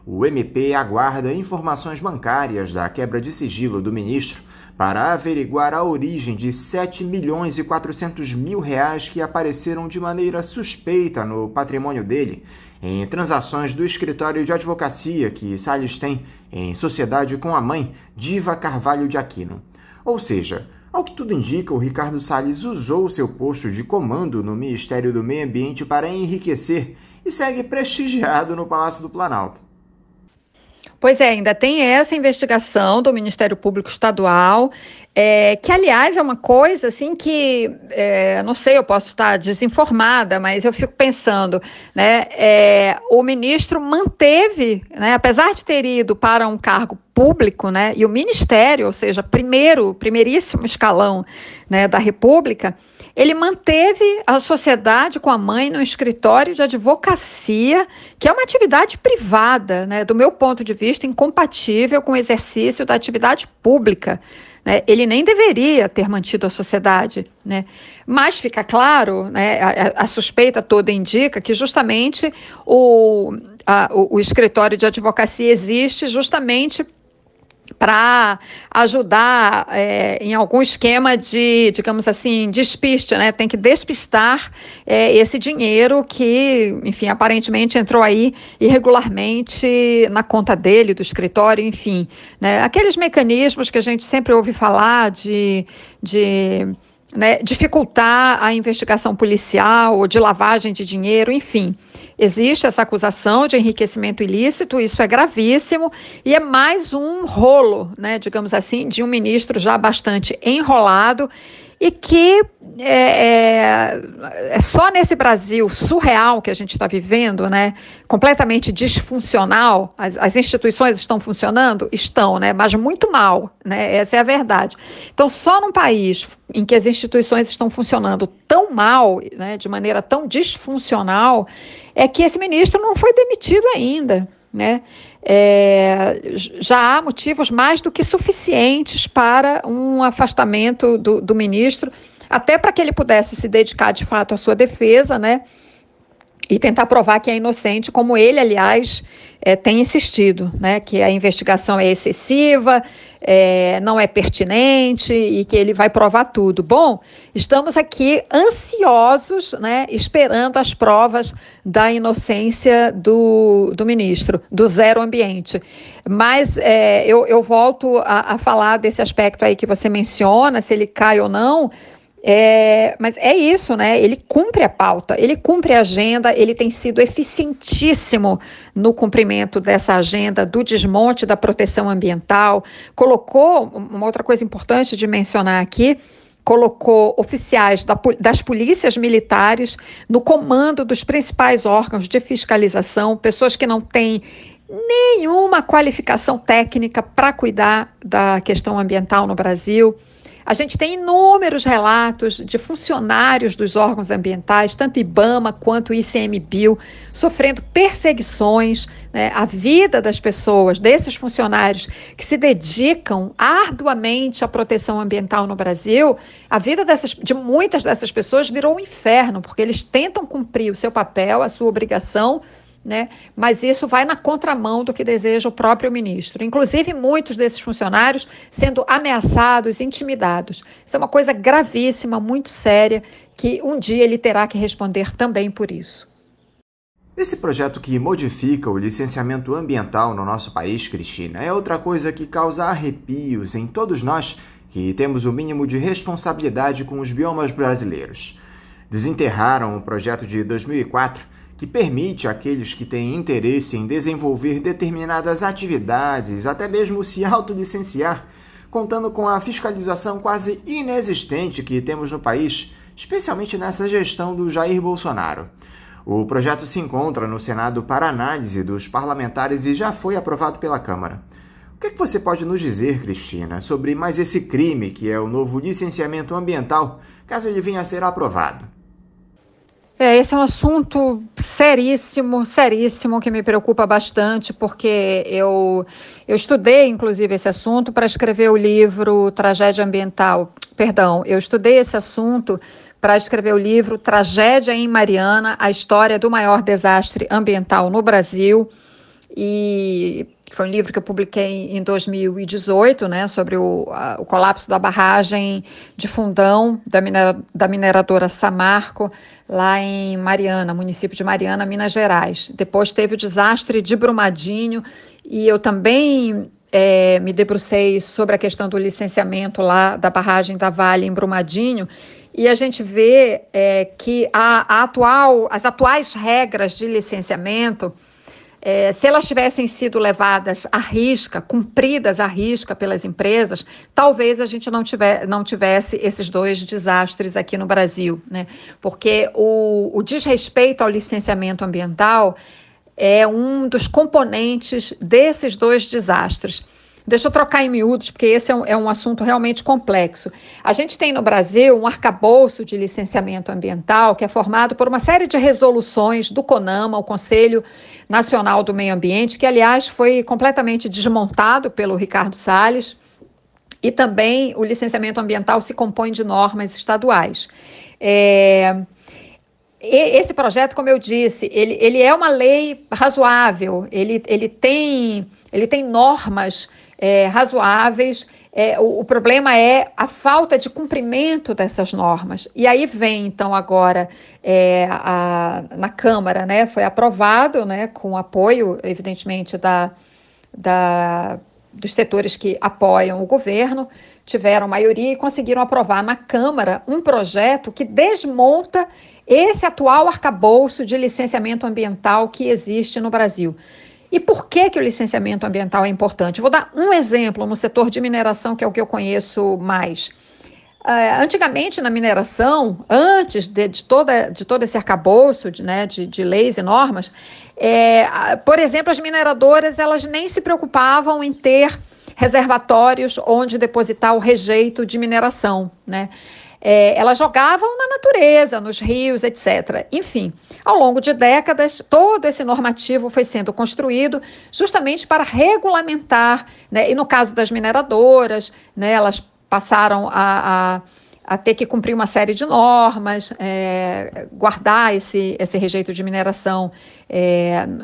O MP aguarda informações bancárias da quebra de sigilo do ministro para averiguar a origem de R$ 7.400.000 que apareceram de maneira suspeita no patrimônio dele, em transações do escritório de advocacia que Salles tem em sociedade com a mãe, Diva Carvalho de Aquino. Ou seja, ao que tudo indica, o Ricardo Salles usou seu posto de comando no Ministério do Meio Ambiente para enriquecer e segue prestigiado no Palácio do Planalto. Pois ainda tem essa investigação do Ministério Público Estadual, que, aliás, é uma coisa assim que, não sei, eu posso estar desinformada, mas eu fico pensando, né, o ministro manteve, né, apesar de ter ido para um cargo público, né, e o Ministério, ou seja, primeiríssimo escalão, né, da República, ele manteve a sociedade com a mãe no escritório de advocacia, que é uma atividade privada, né, do meu ponto de vista, incompatível com o exercício da atividade pública, né? Ele nem deveria ter mantido a sociedade, né? Mas fica claro, né, a suspeita toda indica que justamente o escritório de advocacia existe justamente para ajudar em algum esquema de, digamos assim, despiste, né? Tem que despistar esse dinheiro que, enfim, aparentemente entrou aí irregularmente na conta dele, do escritório, enfim, né? Aqueles mecanismos que a gente sempre ouve falar né, dificultar a investigação policial ou de lavagem de dinheiro, enfim. Existe essa acusação de enriquecimento ilícito, isso é gravíssimo e é mais um rolo, né, digamos assim, de um ministro já bastante enrolado e que é só nesse Brasil surreal que a gente está vivendo, né, completamente disfuncional. As instituições estão funcionando? Estão, né, mas muito mal, né, essa é a verdade. Então, só num país em que as instituições estão funcionando tão mal, né, de maneira tão disfuncional, é que esse ministro não foi demitido ainda, né? Já há motivos mais do que suficientes para um afastamento do ministro, até para que ele pudesse se dedicar de fato à sua defesa, né? e tentar provar que é inocente, como ele, aliás, tem insistido, né, que a investigação é excessiva, não é pertinente e que ele vai provar tudo. Bom, estamos aqui ansiosos, né, esperando as provas da inocência do ministro, do Zero Ambiente. Mas eu volto a falar desse aspecto aí que você menciona, se ele cai ou não. Mas é isso, né? Ele cumpre a pauta, ele cumpre a agenda, ele tem sido eficientíssimo no cumprimento dessa agenda do desmonte da proteção ambiental. Colocou, uma outra coisa importante de mencionar aqui, colocou oficiais das polícias militares no comando dos principais órgãos de fiscalização, pessoas que não têm nenhuma qualificação técnica para cuidar da questão ambiental no Brasil. A gente tem inúmeros relatos de funcionários dos órgãos ambientais, tanto IBAMA quanto ICMBio, sofrendo perseguições, né? A vida das pessoas, desses funcionários que se dedicam arduamente à proteção ambiental no Brasil, a vida de muitas dessas pessoas virou um inferno, porque eles tentam cumprir o seu papel, a sua obrigação, né? Mas isso vai na contramão do que deseja o próprio ministro. Inclusive, muitos desses funcionários sendo ameaçados, intimidados. Isso é uma coisa gravíssima, muito séria, que um dia ele terá que responder também por isso. Esse projeto que modifica o licenciamento ambiental no nosso país, Cristina, é outra coisa que causa arrepios em todos nós que temos o mínimo de responsabilidade com os biomas brasileiros. Desenterraram o projeto de 2004, que permite àqueles que têm interesse em desenvolver determinadas atividades, até mesmo se autolicenciar, contando com a fiscalização quase inexistente que temos no país, especialmente nessa gestão do Jair Bolsonaro. O projeto se encontra no Senado para análise dos parlamentares e já foi aprovado pela Câmara. O que você pode nos dizer, Cristina, sobre mais esse crime que é o novo licenciamento ambiental, caso ele venha a ser aprovado? Esse é um assunto seríssimo, seríssimo, que me preocupa bastante, porque eu estudei, inclusive, esse assunto para escrever o livro Tragédia Ambiental. Perdão, eu estudei esse assunto para escrever o livro Tragédia em Mariana, a história do maior desastre ambiental no Brasil, e foi um livro que eu publiquei em 2018, né, sobre o colapso da barragem de Fundão, da mineradora Samarco, lá em Mariana, município de Mariana, Minas Gerais. Depois teve o desastre de Brumadinho, e eu também me debrucei sobre a questão do licenciamento lá da barragem da Vale em Brumadinho, e a gente vê que as atuais regras de licenciamento, se elas tivessem sido levadas à risca, cumpridas à risca pelas empresas, talvez a gente não tivesse esses dois desastres aqui no Brasil, né? Porque o desrespeito ao licenciamento ambiental é um dos componentes desses dois desastres. Deixa eu trocar em miúdos, porque esse é um assunto realmente complexo. A gente tem no Brasil um arcabouço de licenciamento ambiental que é formado por uma série de resoluções do CONAMA, o Conselho Nacional do Meio Ambiente, que, aliás, foi completamente desmontado pelo Ricardo Salles, e também o licenciamento ambiental se compõe de normas estaduais. Esse projeto, como eu disse, ele é uma lei razoável, ele tem normas razoáveis. O problema é a falta de cumprimento dessas normas. E aí vem, então, agora, na Câmara, né, foi aprovado, né, com apoio, evidentemente, dos setores que apoiam o governo, tiveram maioria e conseguiram aprovar na Câmara um projeto que desmonta esse atual arcabouço de licenciamento ambiental que existe no Brasil. E por que o licenciamento ambiental é importante? Vou dar um exemplo no setor de mineração, que é o que eu conheço mais. Antigamente, na mineração, antes de todo esse arcabouço de leis e normas, por exemplo, as mineradoras elas nem se preocupavam em ter reservatórios onde depositar o rejeito de mineração, né? Elas jogavam na natureza, nos rios, etc. Enfim, ao longo de décadas, todo esse normativo foi sendo construído justamente para regulamentar, né? E no caso das mineradoras, né, elas passaram a a ter que cumprir uma série de normas, guardar esse rejeito de mineração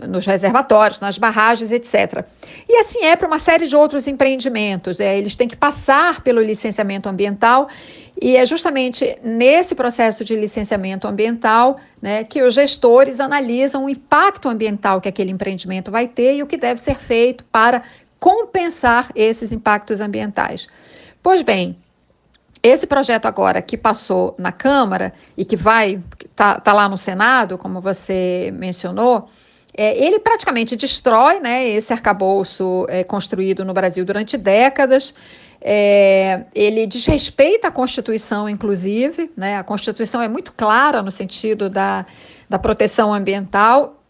nos reservatórios, nas barragens, etc. E assim é para uma série de outros empreendimentos. Eles têm que passar pelo licenciamento ambiental e é justamente nesse processo de licenciamento ambiental, né, que os gestores analisam o impacto ambiental que aquele empreendimento vai ter e o que deve ser feito para compensar esses impactos ambientais. Pois bem, esse projeto agora que passou na Câmara e que tá lá no Senado, como você mencionou, ele praticamente destrói, né, esse arcabouço construído no Brasil durante décadas. Ele desrespeita a Constituição, inclusive, né? A Constituição é muito clara no sentido da proteção ambiental.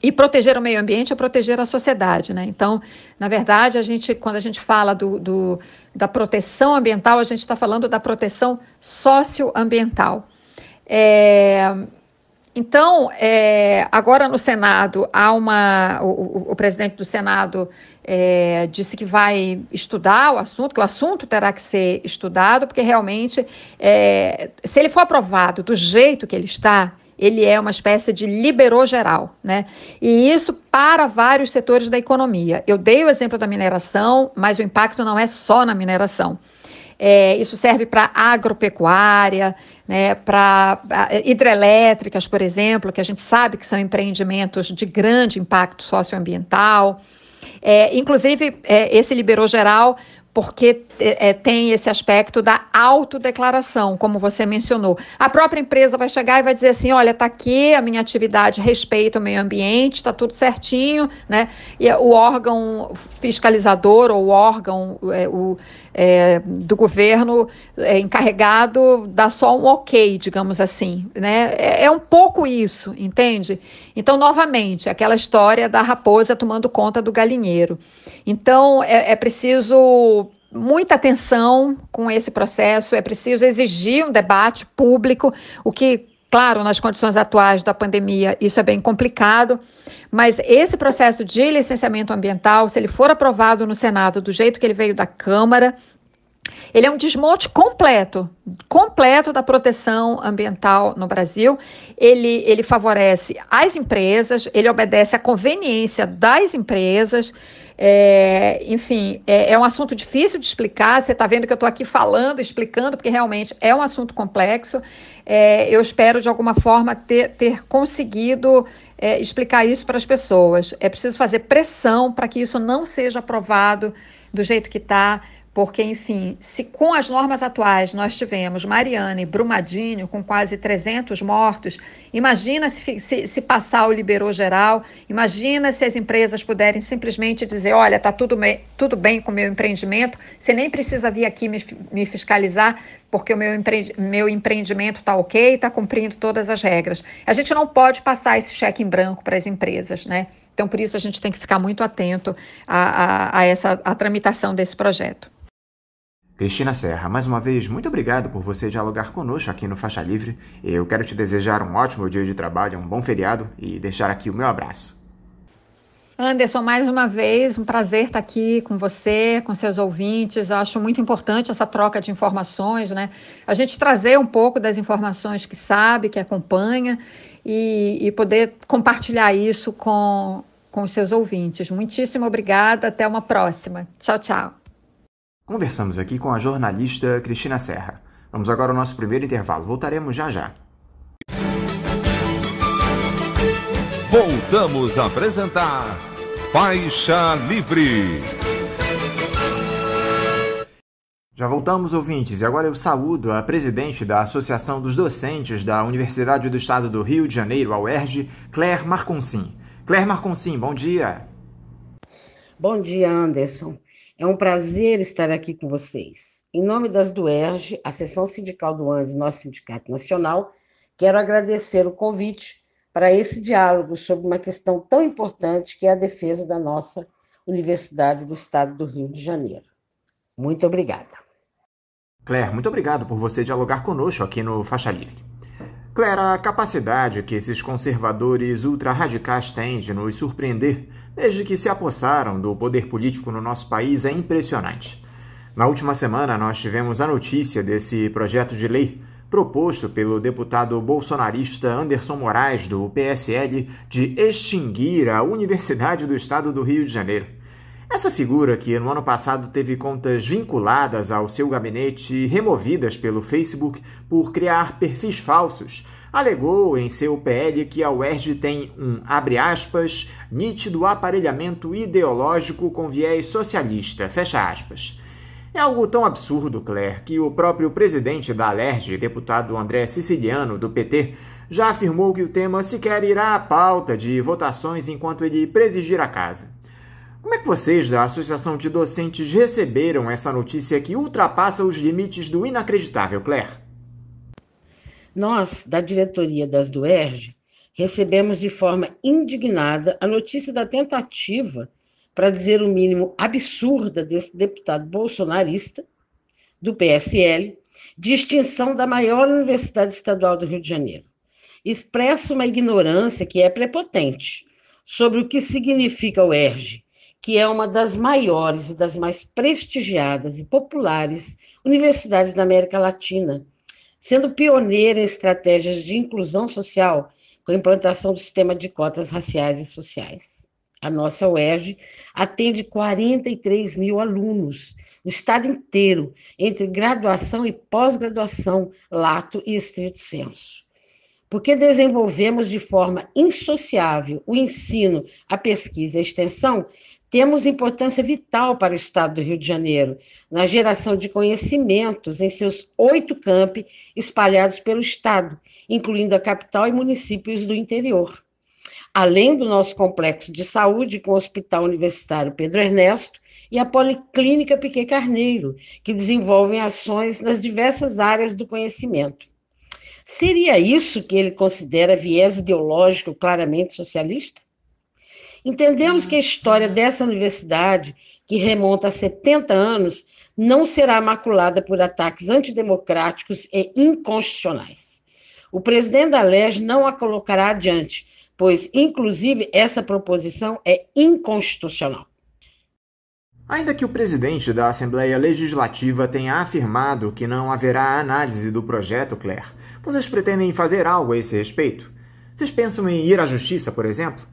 E proteger o meio ambiente é proteger a sociedade, né? Então, na verdade, quando a gente fala da proteção ambiental, a gente está falando da proteção socioambiental. Então, agora no Senado, o presidente do Senado disse que vai estudar o assunto, que o assunto terá que ser estudado, porque realmente, se ele for aprovado do jeito que ele está, ele é uma espécie de liberou geral, né? E isso para vários setores da economia. Eu dei o exemplo da mineração, mas o impacto não é só na mineração. Isso serve para agropecuária, né, para hidrelétricas, por exemplo, que a gente sabe que são empreendimentos de grande impacto socioambiental. Inclusive, esse liberou geral porque tem esse aspecto da autodeclaração, como você mencionou. A própria empresa vai chegar e vai dizer assim, olha, está aqui a minha atividade, respeita o meio ambiente, está tudo certinho, né? E o órgão fiscalizador ou o órgão do governo encarregado dá só um ok, digamos assim, né? É um pouco isso, entende? Então, novamente, aquela história da raposa tomando conta do galinheiro. Então, é preciso muita atenção com esse processo, é preciso exigir um debate público, o que, claro, nas condições atuais da pandemia, isso é bem complicado, mas esse processo de licenciamento ambiental, se ele for aprovado no Senado do jeito que ele veio da Câmara, ele é um desmonte completo da proteção ambiental no Brasil. Ele favorece as empresas, ele obedece à conveniência das empresas. Enfim, é um assunto difícil de explicar. Você está vendo que eu estou aqui falando, explicando, porque realmente é um assunto complexo. Eu espero, de alguma forma, ter conseguido explicar isso para as pessoas. É preciso fazer pressão para que isso não seja aprovado do jeito que está. Porque, enfim, se com as normas atuais nós tivemos Mariana e Brumadinho com quase 300 mortos, imagina se passar o liberou geral, imagina se as empresas puderem simplesmente dizer, olha, está tudo bem com o meu empreendimento, você nem precisa vir aqui me fiscalizar, porque o meu empreendimento está ok, está cumprindo todas as regras. A gente não pode passar esse cheque em branco para as empresas, né? Então, por isso, a gente tem que ficar muito atento à tramitação desse projeto. Cristina Serra, mais uma vez, muito obrigado por você dialogar conosco aqui no Faixa Livre. Eu quero te desejar um ótimo dia de trabalho, um bom feriado e deixar aqui o meu abraço. Anderson, mais uma vez, um prazer estar aqui com você, com seus ouvintes. Eu acho muito importante essa troca de informações, né? A gente trazer um pouco das informações que sabe, que acompanha e poder compartilhar isso com os seus ouvintes. Muitíssimo obrigada, até uma próxima. Tchau, tchau. Conversamos aqui com a jornalista Cristina Serra. Vamos agora ao nosso primeiro intervalo. Voltaremos já já. Voltamos a apresentar Faixa Livre. Já voltamos, ouvintes, e agora eu saúdo a presidente da Associação dos Docentes da Universidade do Estado do Rio de Janeiro, a UERJ, Claire Marconcin. Claire Marconcin, bom dia. Bom dia, Anderson. É um prazer estar aqui com vocês. Em nome das do UERJ, a Seção Sindical do ANDES e nosso Sindicato Nacional, quero agradecer o convite para esse diálogo sobre uma questão tão importante que é a defesa da nossa Universidade do Estado do Rio de Janeiro. Muito obrigada. Claire, muito obrigado por você dialogar conosco aqui no Faixa Livre. Claire, a capacidade que esses conservadores ultra-radicais têm de nos surpreender desde que se apossaram do poder político no nosso país é impressionante. Na última semana, nós tivemos a notícia desse projeto de lei proposto pelo deputado bolsonarista Anderson Moraes, do PSL, de extinguir a Universidade do Estado do Rio de Janeiro. Essa figura, que no ano passado teve contas vinculadas ao seu gabinete removidas pelo Facebook por criar perfis falsos, alegou em seu PL que a UERJ tem um, abre aspas, nítido aparelhamento ideológico com viés socialista, fecha aspas. É algo tão absurdo, Claire, que o próprio presidente da Alerj, deputado André Siciliano, do PT, já afirmou que o tema sequer irá à pauta de votações enquanto ele presidir a casa. Como é que vocês da Associação de Docentes receberam essa notícia que ultrapassa os limites do inacreditável, Claire? Nós, da diretoria das UERJ, recebemos de forma indignada a notícia da tentativa, para dizer o mínimo absurda, desse deputado bolsonarista do PSL, de extinção da maior universidade estadual do Rio de Janeiro. Expressa uma ignorância que é prepotente sobre o que significa a UERJ, que é uma das maiores e das mais prestigiadas e populares universidades da América Latina, sendo pioneira em estratégias de inclusão social com a implantação do sistema de cotas raciais e sociais. A nossa UERJ atende 43 mil alunos, no estado inteiro, entre graduação e pós-graduação, lato e estrito sensu. Porque desenvolvemos de forma insociável o ensino, a pesquisa e a extensão, temos importância vital para o estado do Rio de Janeiro, na geração de conhecimentos em seus 8 campi espalhados pelo estado, incluindo a capital e municípios do interior. Além do nosso complexo de saúde com o Hospital Universitário Pedro Ernesto e a Policlínica Piquet Carneiro, que desenvolvem ações nas diversas áreas do conhecimento. Seria isso que ele considera viés ideológico claramente socialista? Entendemos que a história dessa universidade, que remonta a 70 anos, não será maculada por ataques antidemocráticos e inconstitucionais. O presidente da Alerj não a colocará adiante, pois, inclusive, essa proposição é inconstitucional. Ainda que o presidente da Assembleia Legislativa tenha afirmado que não haverá análise do projeto, Claire, vocês pretendem fazer algo a esse respeito? Vocês pensam em ir à justiça, por exemplo?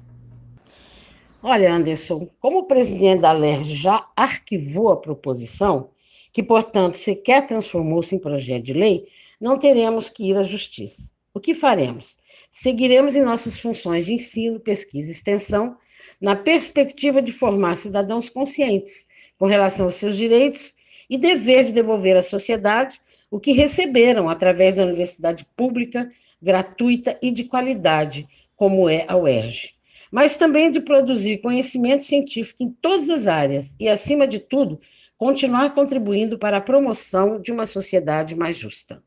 Olha, Anderson, como o presidente da Alerj já arquivou a proposição, que, portanto, sequer transformou-se em projeto de lei, não teremos que ir à justiça. O que faremos? Seguiremos em nossas funções de ensino, pesquisa e extensão, na perspectiva de formar cidadãos conscientes com relação aos seus direitos e dever de devolver à sociedade o que receberam através da universidade pública, gratuita e de qualidade, como é a UERJ. Mas também de produzir conhecimento científico em todas as áreas e, acima de tudo, continuar contribuindo para a promoção de uma sociedade mais justa.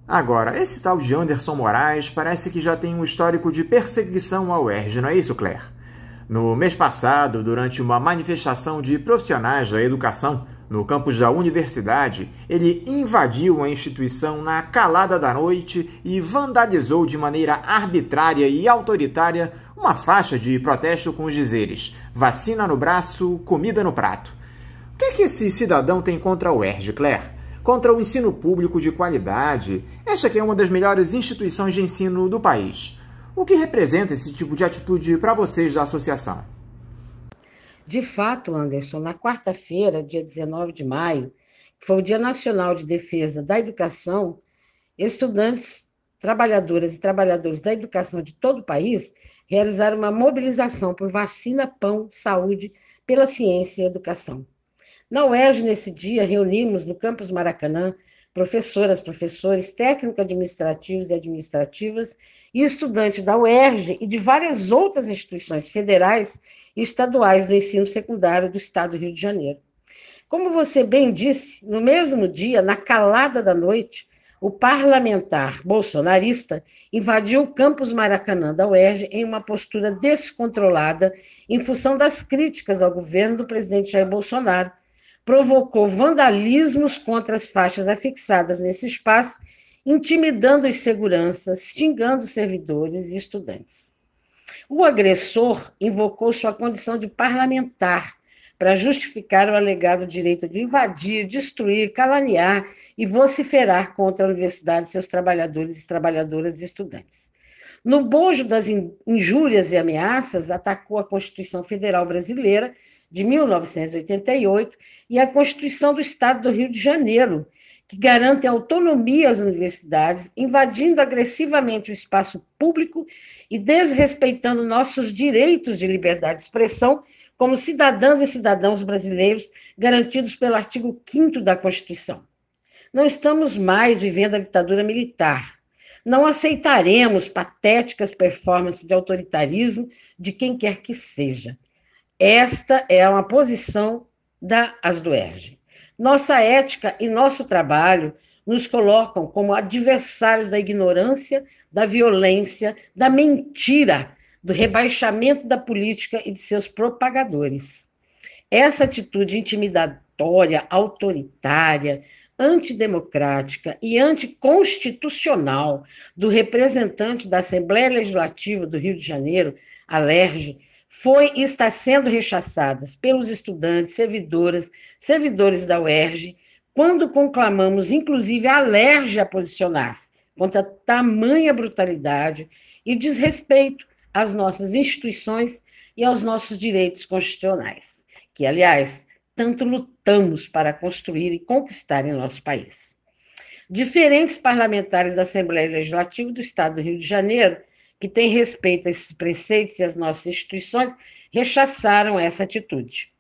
Agora, esse tal de Anderson Moraes parece que já tem um histórico de perseguição ao UERJ, não é isso, Claire? No mês passado, durante uma manifestação de profissionais da educação no campus da universidade, ele invadiu a instituição na calada da noite e vandalizou de maneira arbitrária e autoritária uma faixa de protesto com os dizeres: vacina no braço, comida no prato. O que é que esse cidadão tem contra a UERJ, Claire? Contra o ensino público de qualidade, esta que é uma das melhores instituições de ensino do país. O que representa esse tipo de atitude para vocês da associação? De fato, Anderson, na quarta-feira, dia 19 de maio, que foi o Dia Nacional de Defesa da Educação, estudantes, trabalhadoras e trabalhadores da educação de todo o país realizaram uma mobilização por vacina, pão, saúde, pela ciência e educação. Na UERJ, nesse dia, reunimos no campus Maracanã professoras, professores, técnico-administrativos e administrativas e estudantes da UERJ e de várias outras instituições federais e estaduais do ensino secundário do estado do Rio de Janeiro. Como você bem disse, no mesmo dia, na calada da noite, o parlamentar bolsonarista invadiu o campus Maracanã da UERJ em uma postura descontrolada em função das críticas ao governo do presidente Jair Bolsonaro, provocou vandalismos contra as faixas afixadas nesse espaço, intimidando os seguranças, xingando servidores e estudantes. O agressor invocou sua condição de parlamentar para justificar o alegado direito de invadir, destruir, caluniar e vociferar contra a universidade e seus trabalhadores e trabalhadoras e estudantes. No bojo das injúrias e ameaças, atacou a Constituição Federal Brasileira de 1988 e a Constituição do Estado do Rio de Janeiro, que garante autonomia às universidades, invadindo agressivamente o espaço público e desrespeitando nossos direitos de liberdade de expressão como cidadãs e cidadãos brasileiros garantidos pelo artigo 5º da Constituição. Não estamos mais vivendo a ditadura militar. Não aceitaremos patéticas performances de autoritarismo de quem quer que seja. Esta é uma posição da ASDUERJ. Nossa ética e nosso trabalho nos colocam como adversários da ignorância, da violência, da mentira, do rebaixamento da política e de seus propagadores. Essa atitude intimidatória, autoritária, antidemocrática e anticonstitucional do representante da Assembleia Legislativa do Rio de Janeiro, a LERJ, foi e está sendo rechaçada pelos estudantes, servidores da UERJ, quando conclamamos, inclusive, a LERJ a posicionar-se contra tamanha brutalidade e desrespeito às nossas instituições e aos nossos direitos constitucionais, que, aliás, tanto lutamos para construir e conquistar em nosso país. Diferentes parlamentares da Assembleia Legislativa do Estado do Rio de Janeiro, que têm respeito a esses preceitos e às nossas instituições, rechaçaram essa atitude.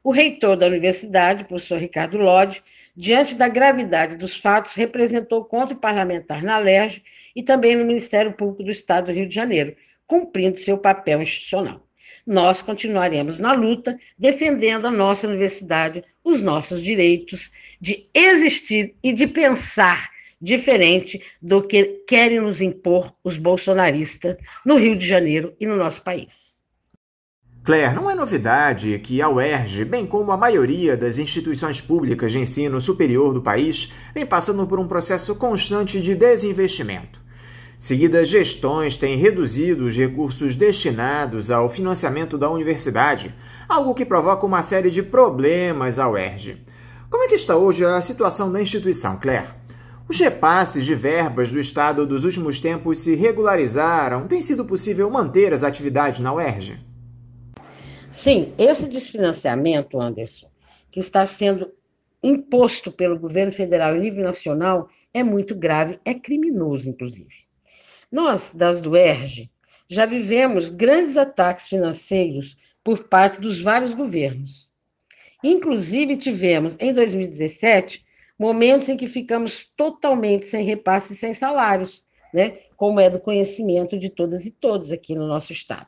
O reitor da universidade, o professor Ricardo Lodge, diante da gravidade dos fatos, representou contra o parlamentar na LERJ e também no Ministério Público do Estado do Rio de Janeiro, cumprindo seu papel institucional. Nós continuaremos na luta, defendendo a nossa universidade, os nossos direitos de existir e de pensar diferente do que querem nos impor os bolsonaristas no Rio de Janeiro e no nosso país. Claire, não é novidade que a UERJ, bem como a maioria das instituições públicas de ensino superior do país, vem passando por um processo constante de desinvestimento. Seguidas gestões têm reduzido os recursos destinados ao financiamento da universidade, algo que provoca uma série de problemas à UERJ. Como é que está hoje a situação da instituição, Claire? Os repasses de verbas do Estado dos últimos tempos se regularizaram? Tem sido possível manter as atividades na UERJ? Sim, esse desfinanciamento, Anderson, que está sendo imposto pelo governo federal em nível nacional, é muito grave, é criminoso, inclusive. Nós, das UERJ, já vivemos grandes ataques financeiros por parte dos vários governos. Inclusive, tivemos, em 2017, momentos em que ficamos totalmente sem repasse e sem salários, né? Como é do conhecimento de todas e todos aqui no nosso estado.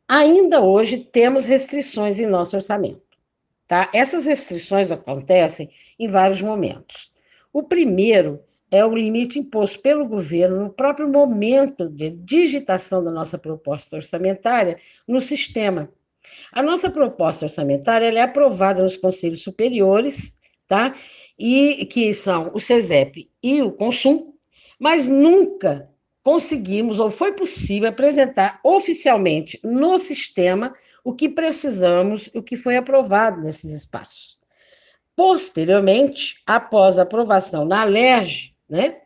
Ainda hoje temos restrições em nosso orçamento, tá? Essas restrições acontecem em vários momentos. O primeiro é o limite imposto pelo governo no próprio momento de digitação da nossa proposta orçamentária no sistema. A nossa proposta orçamentária ela é aprovada nos conselhos superiores, tá? E que são o SESEP e o Consum, mas nunca conseguimos ou foi possível apresentar oficialmente no sistema o que precisamos, o que foi aprovado nesses espaços. Posteriormente, após a aprovação na LERJ, né,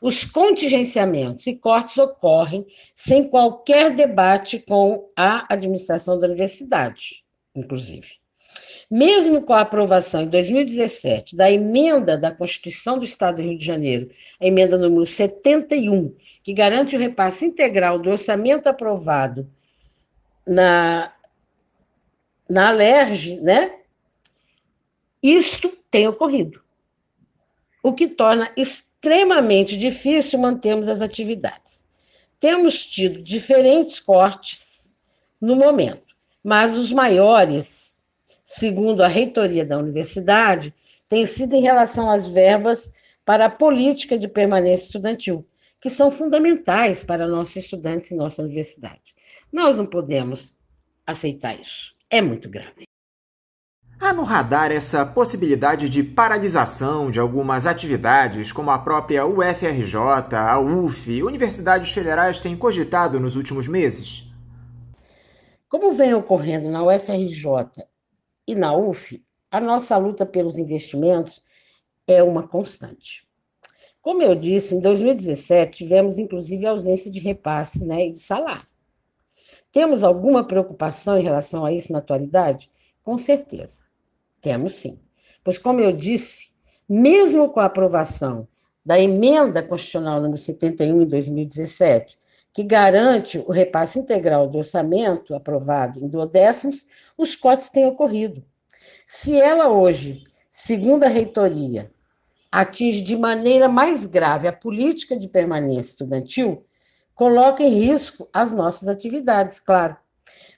os contingenciamentos e cortes ocorrem sem qualquer debate com a administração da universidade, inclusive. Mesmo com a aprovação em 2017 da emenda da Constituição do Estado do Rio de Janeiro, a emenda número 71, que garante o repasse integral do orçamento aprovado na LERJ, né, isto tem ocorrido, o que torna extremamente difícil mantermos as atividades. Temos tido diferentes cortes no momento, mas os maiores, segundo a reitoria da universidade, têm sido em relação às verbas para a política de permanência estudantil, que são fundamentais para nossos estudantes e nossa universidade. Nós não podemos aceitar isso. É muito grave. Há no radar essa possibilidade de paralisação de algumas atividades, como a própria UFRJ, a UF, universidades federais têm cogitado nos últimos meses? Como vem ocorrendo na UFRJ e na UF, a nossa luta pelos investimentos é uma constante. Como eu disse, em 2017 tivemos inclusive ausência de repasses, né, e de salário. Temos alguma preocupação em relação a isso na atualidade? Com certeza, temos sim. Pois, como eu disse, mesmo com a aprovação da emenda constitucional número 71 em 2017, que garante o repasse integral do orçamento aprovado em duodécimos, os cortes têm ocorrido. Se ela hoje, segundo a reitoria, atinge de maneira mais grave a política de permanência estudantil, coloca em risco as nossas atividades, claro.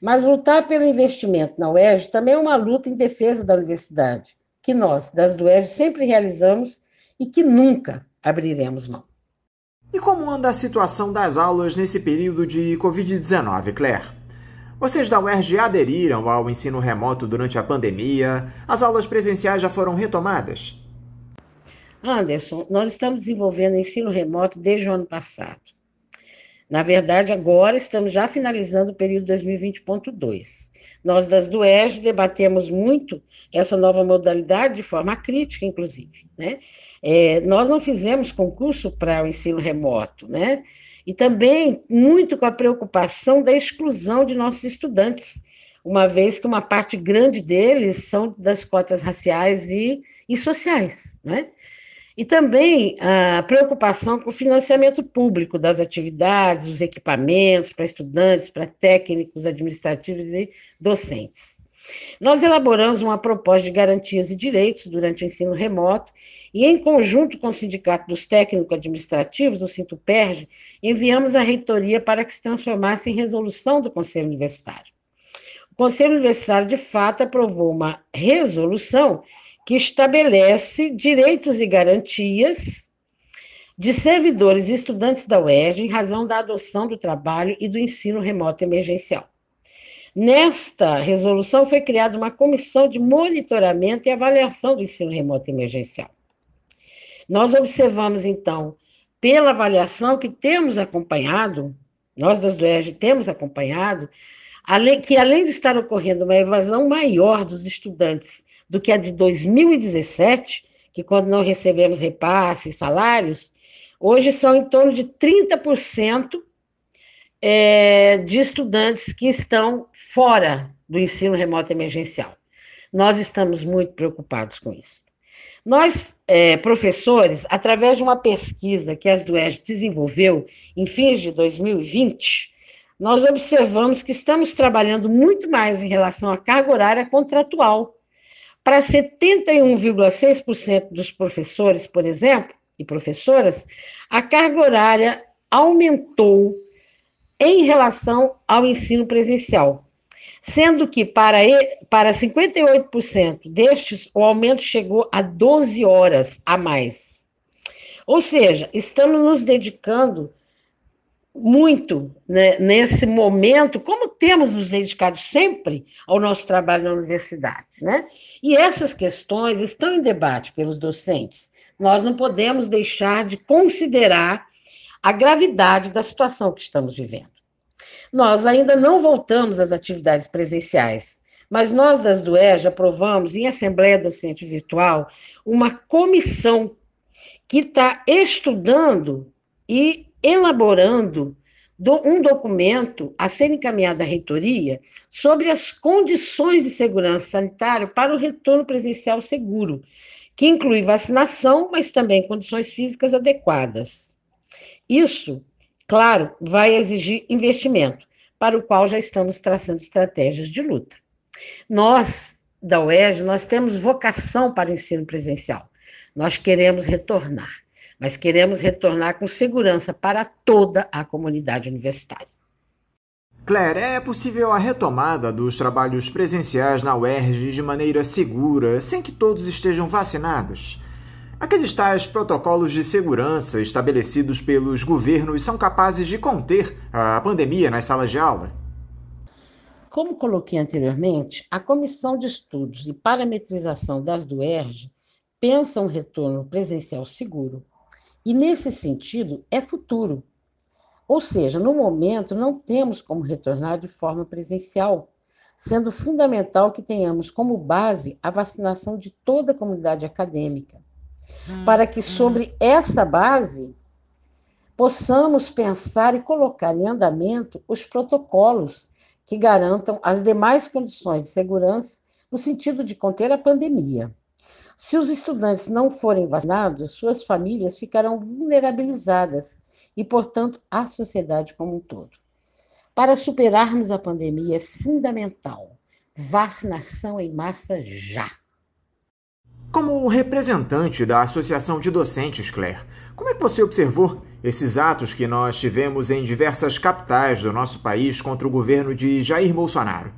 Mas lutar pelo investimento na UERJ também é uma luta em defesa da universidade, que nós, das do UERJ, sempre realizamos e que nunca abriremos mão. E como anda a situação das aulas nesse período de Covid-19, Claire? Vocês da UERJ aderiram ao ensino remoto durante a pandemia? As aulas presenciais já foram retomadas? Anderson, nós estamos desenvolvendo ensino remoto desde o ano passado. Na verdade, agora estamos já finalizando o período 2020.2. Nós das do UERJ debatemos muito essa nova modalidade de forma crítica, inclusive, né? Nós não fizemos concurso para o ensino remoto, né? E também muito com a preocupação da exclusão de nossos estudantes, uma vez que uma parte grande deles são das cotas raciais e sociais, né? E também a preocupação com o financiamento público das atividades, dos equipamentos para estudantes, para técnicos administrativos e docentes. Nós elaboramos uma proposta de garantias e direitos durante o ensino remoto e, em conjunto com o Sindicato dos Técnicos Administrativos, do Sintuperj, enviamos à reitoria para que se transformasse em resolução do Conselho Universitário. O Conselho Universitário, de fato, aprovou uma resolução que estabelece direitos e garantias de servidores e estudantes da UERJ em razão da adoção do trabalho e do ensino remoto emergencial. Nesta resolução foi criada uma comissão de monitoramento e avaliação do ensino remoto emergencial. Nós observamos, então, pela avaliação que temos acompanhado, nós das do UERJ temos acompanhado, que além de estar ocorrendo uma evasão maior dos estudantes do que a de 2017, que quando não recebemos repasses e salários, hoje são em torno de 30% de estudantes que estão fora do ensino remoto emergencial. Nós estamos muito preocupados com isso. Nós, professores, através de uma pesquisa que as do UERJ desenvolveu em fins de 2020, nós observamos que estamos trabalhando muito mais em relação à carga horária contratual. Para 71,6% dos professores, por exemplo, e professoras, a carga horária aumentou em relação ao ensino presencial, sendo que para 58% destes, o aumento chegou a 12 horas a mais. Ou seja, estamos nos dedicando muito, né, nesse momento, como temos nos dedicado sempre ao nosso trabalho na universidade, né? E essas questões estão em debate pelos docentes. Nós não podemos deixar de considerar a gravidade da situação que estamos vivendo. Nós ainda não voltamos às atividades presenciais, mas nós das do UERJ aprovamos em Assembleia Docente Virtual uma comissão que está estudando e elaborando um documento a ser encaminhado à reitoria sobre as condições de segurança sanitária para o retorno presencial seguro, que inclui vacinação, mas também condições físicas adequadas. Isso, claro, vai exigir investimento, para o qual já estamos traçando estratégias de luta. Nós, da UERJ, nós temos vocação para o ensino presencial. Nós queremos retornar, mas queremos retornar com segurança para toda a comunidade universitária. Claire, é possível a retomada dos trabalhos presenciais na UERJ de maneira segura, sem que todos estejam vacinados? Aqueles tais protocolos de segurança estabelecidos pelos governos são capazes de conter a pandemia nas salas de aula? Como coloquei anteriormente, a Comissão de Estudos e Parametrização das do UERJ pensa um retorno presencial seguro e, nesse sentido, é futuro. Ou seja, no momento, não temos como retornar de forma presencial. sendo fundamental que tenhamos como base a vacinação de toda a comunidade acadêmica, para que sobre essa base possamos pensar e colocar em andamento os protocolos que garantam as demais condições de segurança no sentido de conter a pandemia. Se os estudantes não forem vacinados, suas famílias ficarão vulnerabilizadas e, portanto, a sociedade como um todo. Para superarmos a pandemia é fundamental vacinação em massa já. Como representante da Associação de Docentes, Claire, como é que você observou esses atos que nós tivemos em diversas capitais do nosso país contra o governo de Jair Bolsonaro?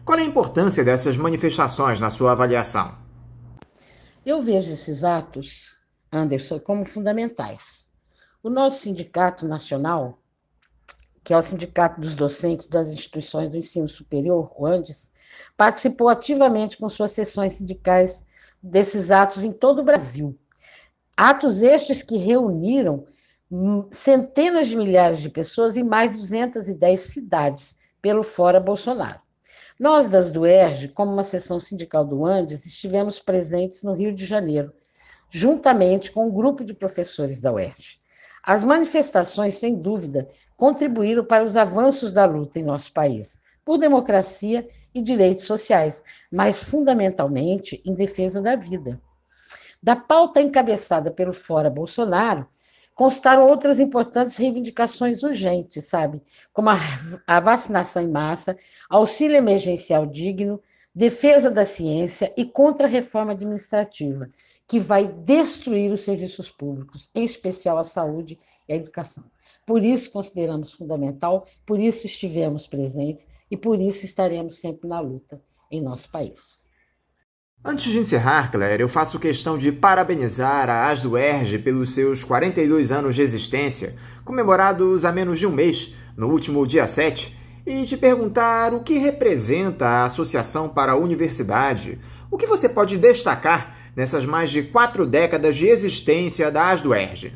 Qual é a importância dessas manifestações na sua avaliação? Eu vejo esses atos, Anderson, como fundamentais. O nosso sindicato nacional, que é o Sindicato dos Docentes das Instituições do Ensino Superior, o ANDES, participou ativamente com suas sessões sindicais desses atos em todo o Brasil. Atos estes que reuniram centenas de milhares de pessoas em mais de 210 cidades pelo Fora Bolsonaro. Nós, das DUERJ, como uma seção sindical do ANDES, estivemos presentes no Rio de Janeiro, juntamente com um grupo de professores da UERJ. As manifestações, sem dúvida, contribuíram para os avanços da luta em nosso país, por democracia e direitos sociais, mas fundamentalmente em defesa da vida. Da pauta encabeçada pelo Fora Bolsonaro, constaram outras importantes reivindicações urgentes, sabe? Como a vacinação em massa, auxílio emergencial digno, defesa da ciência e contra-reforma administrativa, que vai destruir os serviços públicos, em especial a saúde e a educação. Por isso consideramos fundamental, por isso estivemos presentes e por isso estaremos sempre na luta em nosso país. Antes de encerrar, Claire, eu faço questão de parabenizar a ASDUERJ pelos seus 42 anos de existência, comemorados há menos de um mês, no último dia 7, e te perguntar o que representa a Associação para a Universidade. O que você pode destacar nessas mais de 4 décadas de existência da ASDUERJ?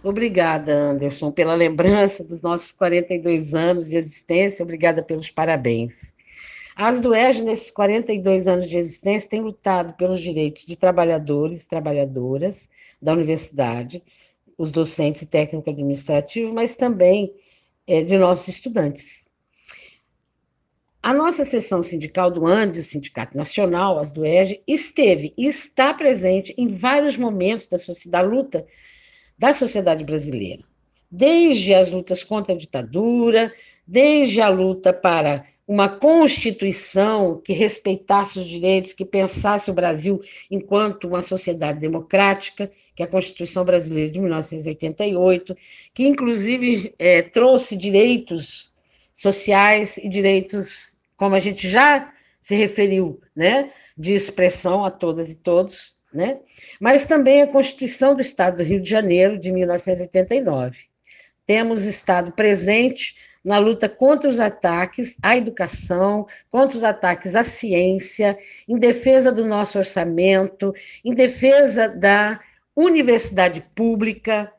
Obrigada, Anderson, pela lembrança dos nossos 42 anos de existência. Obrigada pelos parabéns. A ASDUERJ, nesses 42 anos de existência, tem lutado pelos direitos de trabalhadores e trabalhadoras da universidade, os docentes e técnicos administrativos, mas também de nossos estudantes. A nossa seção sindical do ANDES, o Sindicato Nacional, a ASDUERJ, esteve e está presente em vários momentos da luta da sociedade brasileira, desde as lutas contra a ditadura, desde a luta para uma Constituição que respeitasse os direitos, que pensasse o Brasil enquanto uma sociedade democrática, que é a Constituição Brasileira de 1988, que inclusive trouxe direitos sociais e direitos, como a gente já se referiu, né, de expressão a todas e todos, né, mas também a Constituição do Estado do Rio de Janeiro, de 1989. Temos estado presente na luta contra os ataques à educação, contra os ataques à ciência, em defesa do nosso orçamento, em defesa da universidade pública,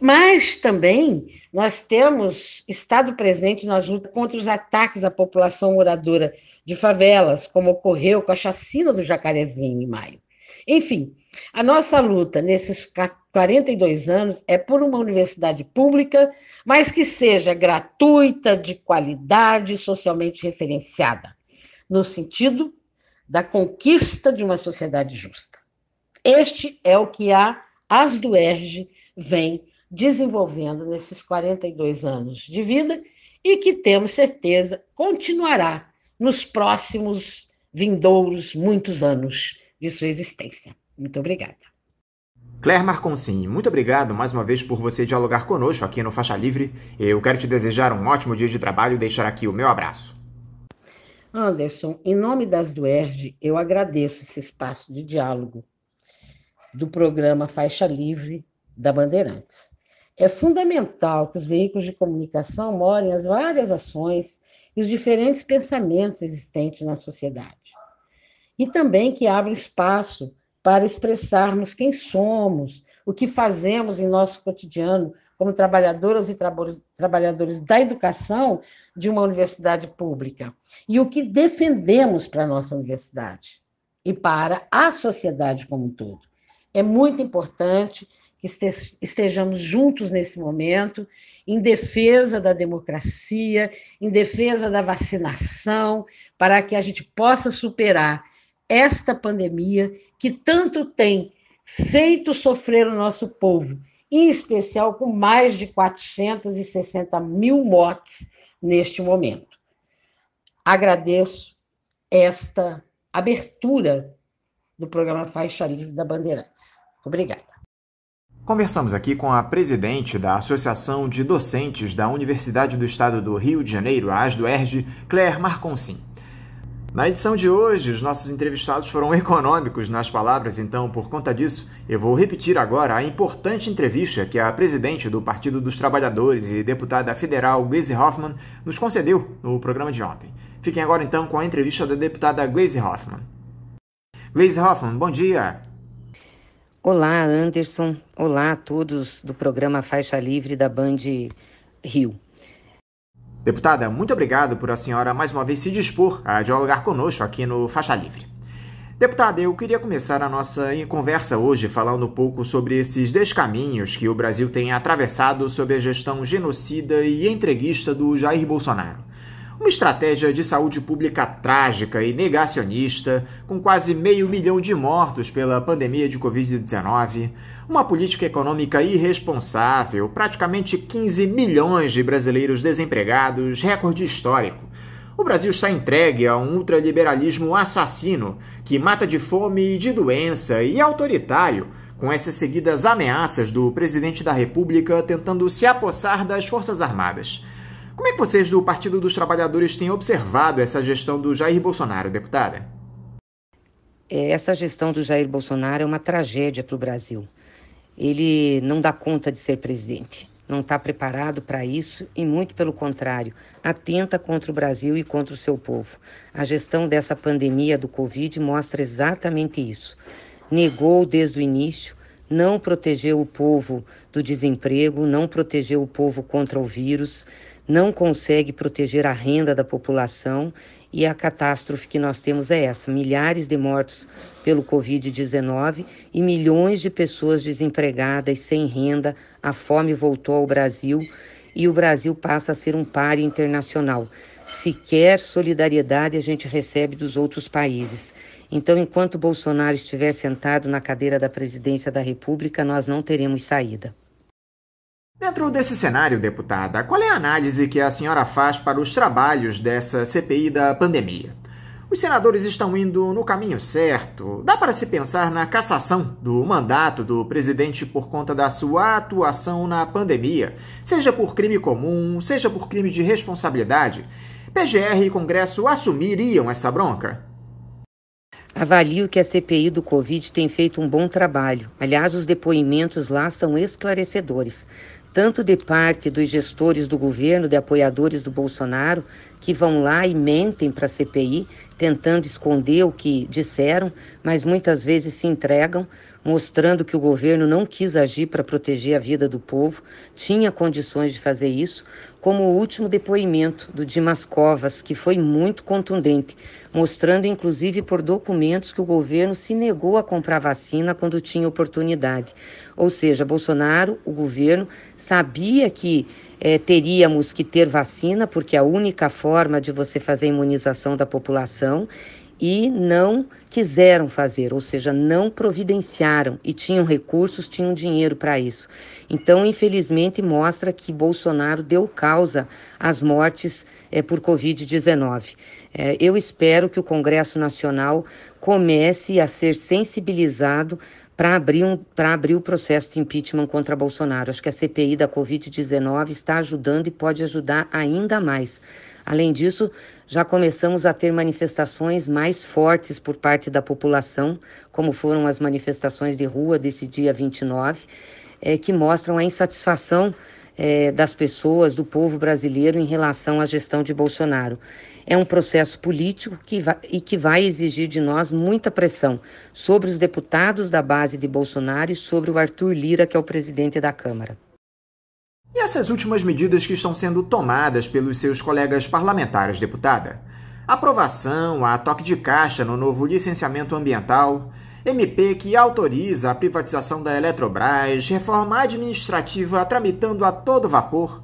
mas também nós temos estado presente nas lutas contra os ataques à população moradora de favelas, como ocorreu com a chacina do Jacarezinho em maio. Enfim, a nossa luta nesses 42 anos é por uma universidade pública, mas que seja gratuita, de qualidade, socialmente referenciada, no sentido da conquista de uma sociedade justa. Este é o que a ASDUERJ vem desenvolvendo nesses 42 anos de vida e que, temos certeza, continuará nos próximos vindouros muitos anos de sua existência. Muito obrigada. Claire Marconcini, muito obrigado mais uma vez por você dialogar conosco aqui no Faixa Livre. Eu quero te desejar um ótimo dia de trabalho e deixar aqui o meu abraço. Anderson, em nome das ASDUERJ, eu agradeço esse espaço de diálogo do programa Faixa Livre da Bandeirantes. É fundamental que os veículos de comunicação mostrem as várias ações e os diferentes pensamentos existentes na sociedade. E também que abram espaço para expressarmos quem somos, o que fazemos em nosso cotidiano como trabalhadoras e trabalhadores da educação de uma universidade pública. E o que defendemos para a nossa universidade e para a sociedade como um todo. É muito importante que estejamos juntos nesse momento, em defesa da democracia, em defesa da vacinação, para que a gente possa superar esta pandemia que tanto tem feito sofrer o nosso povo, em especial com mais de 460 mil mortes neste momento. Agradeço esta abertura do programa Faixa Livre da Bandeirantes. Obrigada. Conversamos aqui com a presidente da Associação de Docentes da Universidade do Estado do Rio de Janeiro, a ASDOERJ, Claire Marconcin. Na edição de hoje, os nossos entrevistados foram econômicos nas palavras, então, por conta disso, eu vou repetir agora a importante entrevista que a presidente do Partido dos Trabalhadores e deputada federal Gleisi Hoffmann nos concedeu no programa de ontem. Fiquem agora, então, com a entrevista da deputada Gleisi Hoffmann. Gleisi Hoffmann, bom dia. Olá, Anderson. Olá a todos do programa Faixa Livre da Band Rio. Deputada, muito obrigado por a senhora mais uma vez se dispor a dialogar conosco aqui no Faixa Livre. Deputada, eu queria começar a nossa conversa hoje falando um pouco sobre esses descaminhos que o Brasil tem atravessado sob a gestão genocida e entreguista do Jair Bolsonaro. Uma estratégia de saúde pública trágica e negacionista, com quase 500 mil de mortos pela pandemia de Covid-19, uma política econômica irresponsável, praticamente 15 milhões de brasileiros desempregados, recorde histórico. O Brasil está entregue a um ultraliberalismo assassino que mata de fome e de doença e autoritário, com essas seguidas ameaças do presidente da República tentando se apossar das Forças Armadas. Como é que vocês do Partido dos Trabalhadores têm observado essa gestão do Jair Bolsonaro, deputada? Essa gestão do Jair Bolsonaro é uma tragédia para o Brasil. Ele não dá conta de ser presidente, não está preparado para isso e, muito pelo contrário, atenta contra o Brasil e contra o seu povo. A gestão dessa pandemia do Covid mostra exatamente isso. Negou desde o início, não protegeu o povo do desemprego, não protegeu o povo contra o vírus, não consegue proteger a renda da população e a catástrofe que nós temos é essa: milhares de mortos pelo Covid-19 e milhões de pessoas desempregadas, sem renda. A fome voltou ao Brasil e o Brasil passa a ser um páreo internacional. Sequer solidariedade a gente recebe dos outros países. Então, enquanto Bolsonaro estiver sentado na cadeira da presidência da República, nós não teremos saída. Dentro desse cenário, deputada, qual é a análise que a senhora faz para os trabalhos dessa CPI da pandemia? Os senadores estão indo no caminho certo? Dá para se pensar na cassação do mandato do presidente por conta da sua atuação na pandemia, seja por crime comum, seja por crime de responsabilidade? PGR e Congresso assumiriam essa bronca? Avalio que a CPI do Covid tem feito um bom trabalho. Aliás, os depoimentos lá são esclarecedores, tanto de parte dos gestores do governo, de apoiadores do Bolsonaro, que vão lá e mentem para a CPI, tentando esconder o que disseram, mas muitas vezes se entregam, mostrando que o governo não quis agir para proteger a vida do povo, tinha condições de fazer isso, como o último depoimento do Dimas Covas, que foi muito contundente, mostrando inclusive por documentos que o governo se negou a comprar vacina quando tinha oportunidade. Ou seja, Bolsonaro, o governo, sabia que teríamos que ter vacina, porque é a única forma de você fazer a imunização da população, e não quiseram fazer, ou seja, não providenciaram, e tinham recursos, tinham dinheiro para isso. Então, infelizmente, mostra que Bolsonaro deu causa às mortes por Covid-19. Eu espero que o Congresso Nacional comece a ser sensibilizado para abrir o processo de impeachment contra Bolsonaro. Acho que a CPI da Covid-19 está ajudando e pode ajudar ainda mais. Além disso, já começamos a ter manifestações mais fortes por parte da população, como foram as manifestações de rua desse dia 29, que mostram a insatisfação das pessoas, do povo brasileiro em relação à gestão de Bolsonaro. É um processo político que vai exigir de nós muita pressão sobre os deputados da base de Bolsonaro e sobre o Arthur Lira, que é o presidente da Câmara. E essas últimas medidas que estão sendo tomadas pelos seus colegas parlamentares, deputada? Aprovação a toque de caixa no novo licenciamento ambiental, MP que autoriza a privatização da Eletrobras, reforma administrativa tramitando a todo vapor.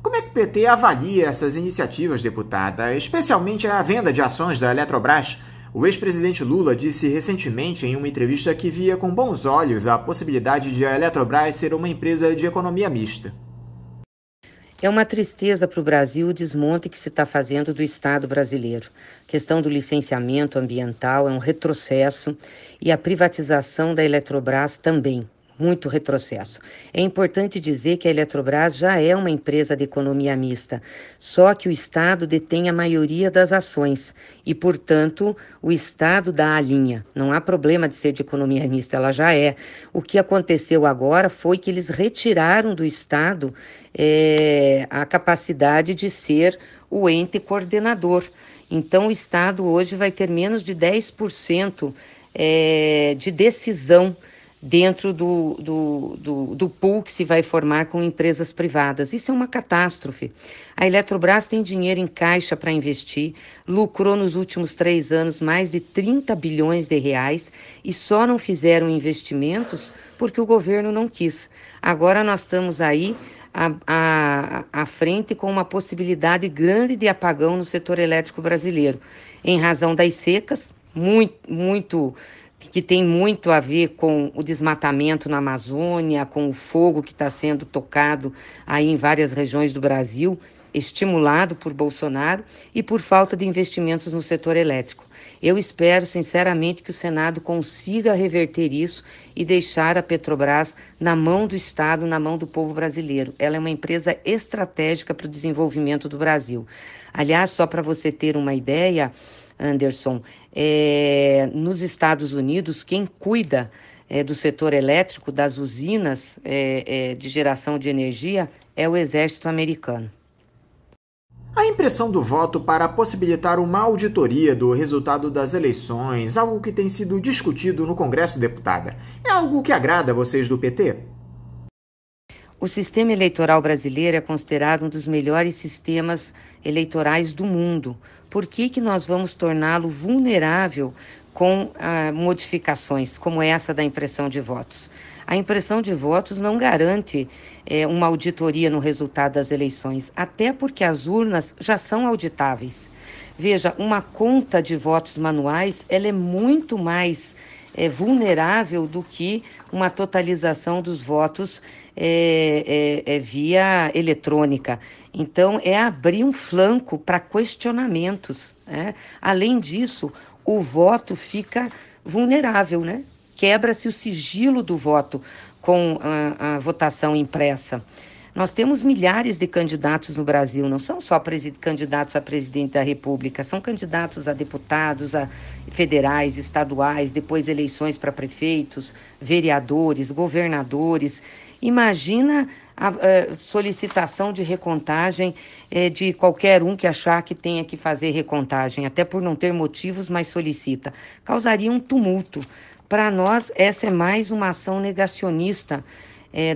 Como é que o PT avalia essas iniciativas, deputada, especialmente a venda de ações da Eletrobras? O ex-presidente Lula disse recentemente em uma entrevista que via com bons olhos a possibilidade de a Eletrobras ser uma empresa de economia mista. É uma tristeza para o Brasil o desmonte que se está fazendo do Estado brasileiro. A questão do licenciamento ambiental é um retrocesso e a privatização da Eletrobras também. Muito retrocesso. É importante dizer que a Eletrobras já é uma empresa de economia mista, só que o Estado detém a maioria das ações e, portanto, o Estado dá a linha. Não há problema de ser de economia mista, ela já é. O que aconteceu agora foi que eles retiraram do Estado a capacidade de ser o ente coordenador. Então, o Estado hoje vai ter menos de 10% de decisão dentro do pool que se vai formar com empresas privadas. Isso é uma catástrofe. A Eletrobras tem dinheiro em caixa para investir, lucrou nos últimos 3 anos mais de 30 bilhões de reais e só não fizeram investimentos porque o governo não quis. Agora nós estamos aí à frente com uma possibilidade grande de apagão no setor elétrico brasileiro, em razão das secas, que tem muito a ver com o desmatamento na Amazônia, com o fogo que está sendo tocado aí em várias regiões do Brasil, estimulado por Bolsonaro e por falta de investimentos no setor elétrico. Eu espero, sinceramente, que o Senado consiga reverter isso e deixar a Petrobras na mão do Estado, na mão do povo brasileiro. Ela é uma empresa estratégica para o desenvolvimento do Brasil. Aliás, só para você ter uma ideia, Anderson, nos Estados Unidos, quem cuida do setor elétrico, das usinas de geração de energia, é o Exército americano. A impressão do voto para possibilitar uma auditoria do resultado das eleições, algo que tem sido discutido no Congresso, deputada, é algo que agrada a vocês do PT? O sistema eleitoral brasileiro é considerado um dos melhores sistemas eleitorais do mundo. Por que nós vamos torná-lo vulnerável com modificações como essa da impressão de votos? A impressão de votos não garante uma auditoria no resultado das eleições, até porque as urnas já são auditáveis. Veja, uma conta de votos manuais ela é muito mais vulnerável do que uma totalização dos votos via eletrônica. Então, é abrir um flanco para questionamentos, né? Além disso, o voto fica vulnerável, né? Quebra-se o sigilo do voto com a votação impressa. Nós temos milhares de candidatos no Brasil, não são só candidatos a presidente da República, são candidatos a deputados, a federais, estaduais, depois eleições para prefeitos, vereadores, governadores. Imagina a solicitação de recontagem de qualquer um que achar que tenha que fazer recontagem, até por não ter motivos, mas solicita. Causaria um tumulto. Para nós, essa é mais uma ação negacionista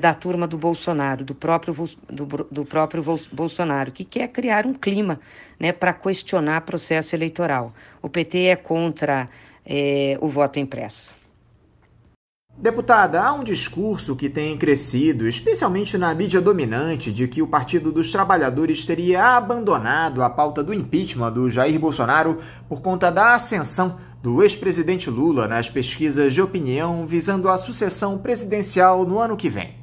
da turma do Bolsonaro, do próprio Bolsonaro, que quer criar um clima, né, para questionar o processo eleitoral. O PT é contra o voto impresso. Deputada, há um discurso que tem crescido, especialmente na mídia dominante, de que o Partido dos Trabalhadores teria abandonado a pauta do impeachment do Jair Bolsonaro por conta da ascensão do ex-presidente Lula nas pesquisas de opinião visando a sucessão presidencial no ano que vem.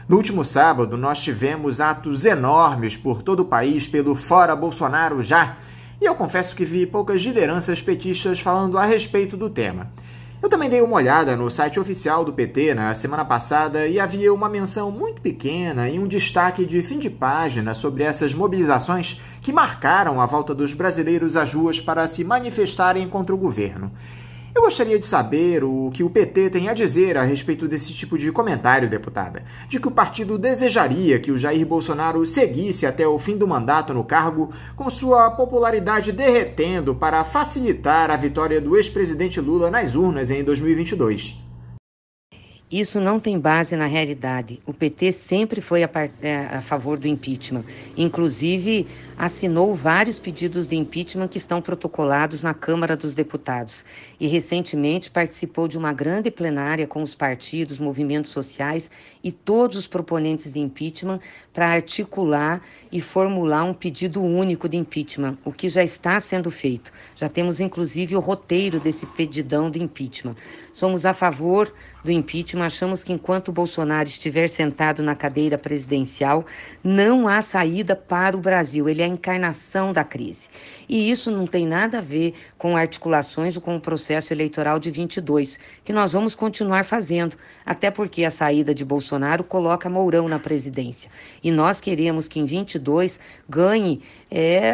No último sábado, nós tivemos atos enormes por todo o país pelo Fora Bolsonaro Já, e eu confesso que vi poucas lideranças petistas falando a respeito do tema. Eu também dei uma olhada no site oficial do PT na semana passada e havia uma menção muito pequena e um destaque de fim de página sobre essas mobilizações que marcaram a volta dos brasileiros às ruas para se manifestarem contra o governo. Eu gostaria de saber o que o PT tem a dizer a respeito desse tipo de comentário, deputada, de que o partido desejaria que o Jair Bolsonaro seguisse até o fim do mandato no cargo, com sua popularidade derretendo para facilitar a vitória do ex-presidente Lula nas urnas em 2022. Isso não tem base na realidade. O PT sempre foi a favor do impeachment. Inclusive, assinou vários pedidos de impeachment que estão protocolados na Câmara dos Deputados. E, recentemente, participou de uma grande plenária com os partidos, movimentos sociais e todos os proponentes de impeachment para articular e formular um pedido único de impeachment, o que já está sendo feito. Já temos, inclusive, o roteiro desse pedidão de impeachment. Somos a favor do impeachment, achamos que enquanto o Bolsonaro estiver sentado na cadeira presidencial, não há saída para o Brasil. Ele é a encarnação da crise. E isso não tem nada a ver com articulações ou com o processo eleitoral de 22, que nós vamos continuar fazendo, até porque a saída de Bolsonaro coloca Mourão na presidência. E nós queremos que em 22 ganhe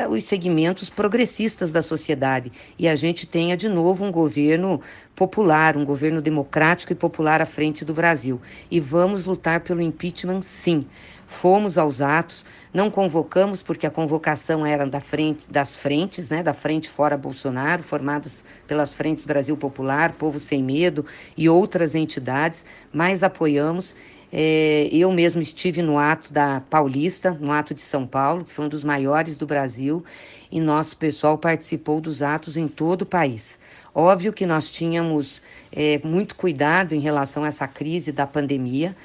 os segmentos progressistas da sociedade e a gente tenha de novo um governo popular, um governo democrático e popular à frente do Brasil. E vamos lutar pelo impeachment, sim. Fomos aos atos, não convocamos porque a convocação era das frentes, né, da Frente Fora Bolsonaro, formadas pelas Frentes Brasil Popular, Povo Sem Medo e outras entidades, mas apoiamos. Eu mesmo estive no ato da Paulista, no ato de São Paulo, que foi um dos maiores do Brasil, e nosso pessoal participou dos atos em todo o país. Óbvio que nós tínhamos muito cuidado em relação a essa crise da pandemia,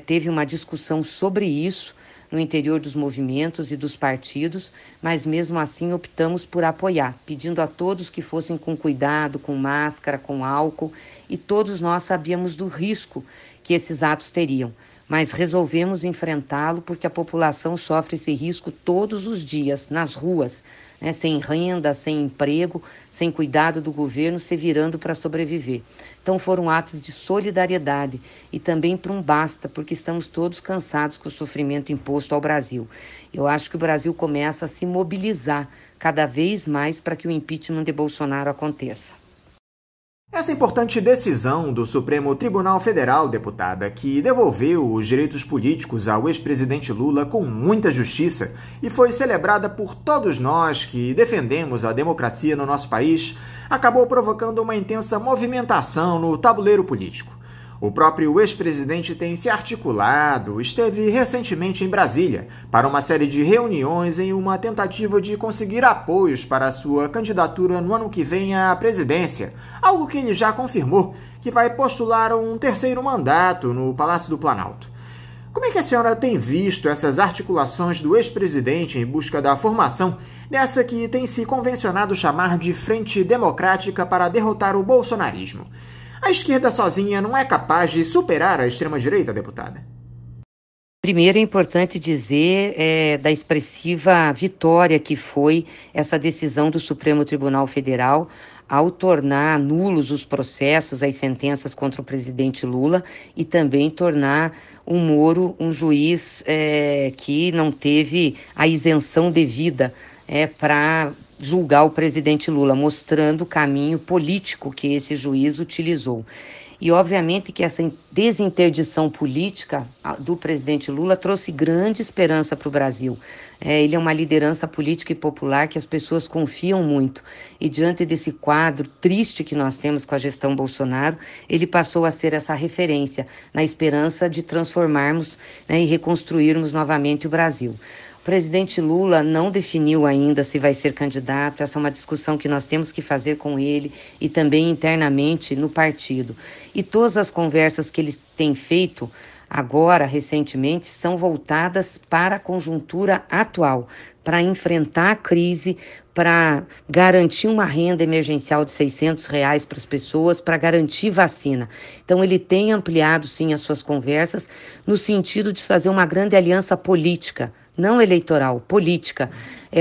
teve uma discussão sobre isso no interior dos movimentos e dos partidos, mas mesmo assim optamos por apoiar, pedindo a todos que fossem com cuidado, com máscara, com álcool, e todos nós sabíamos do risco que esses atos teriam, mas resolvemos enfrentá-lo porque a população sofre esse risco todos os dias, nas ruas, né, sem renda, sem emprego, sem cuidado do governo, se virando para sobreviver. Então foram atos de solidariedade e também para um basta, porque estamos todos cansados com o sofrimento imposto ao Brasil. Eu acho que o Brasil começa a se mobilizar cada vez mais para que o impeachment de Bolsonaro aconteça. Essa importante decisão do Supremo Tribunal Federal, deputada, que devolveu os direitos políticos ao ex-presidente Lula com muita justiça e foi celebrada por todos nós que defendemos a democracia no nosso país, acabou provocando uma intensa movimentação no tabuleiro político. O próprio ex-presidente tem se articulado, esteve recentemente em Brasília para uma série de reuniões em uma tentativa de conseguir apoios para a sua candidatura no ano que vem à presidência, algo que ele já confirmou, que vai postular um terceiro mandato no Palácio do Planalto. Como é que a senhora tem visto essas articulações do ex-presidente em busca da formação dessa que tem se convencionado chamar de Frente Democrática para derrotar o bolsonarismo? A esquerda sozinha não é capaz de superar a extrema-direita, deputada? Primeiro é importante dizer da expressiva vitória que foi essa decisão do Supremo Tribunal Federal ao tornar nulos os processos, as sentenças contra o presidente Lula e também tornar o Moro um juiz que não teve a isenção devida para julgar o presidente Lula, mostrando o caminho político que esse juiz utilizou. E, obviamente, que essa desinterdição política do presidente Lula trouxe grande esperança para o Brasil. Ele é uma liderança política e popular que as pessoas confiam muito. E, diante desse quadro triste que nós temos com a gestão Bolsonaro, ele passou a ser essa referência na esperança de transformarmos, e reconstruirmos novamente o Brasil. O presidente Lula não definiu ainda se vai ser candidato, essa é uma discussão que nós temos que fazer com ele e também internamente no partido. E todas as conversas que ele tem feito agora, recentemente, são voltadas para a conjuntura atual, para enfrentar a crise, para garantir uma renda emergencial de R$600 para as pessoas, para garantir vacina. Então, ele tem ampliado, sim, as suas conversas no sentido de fazer uma grande aliança política, não eleitoral, política,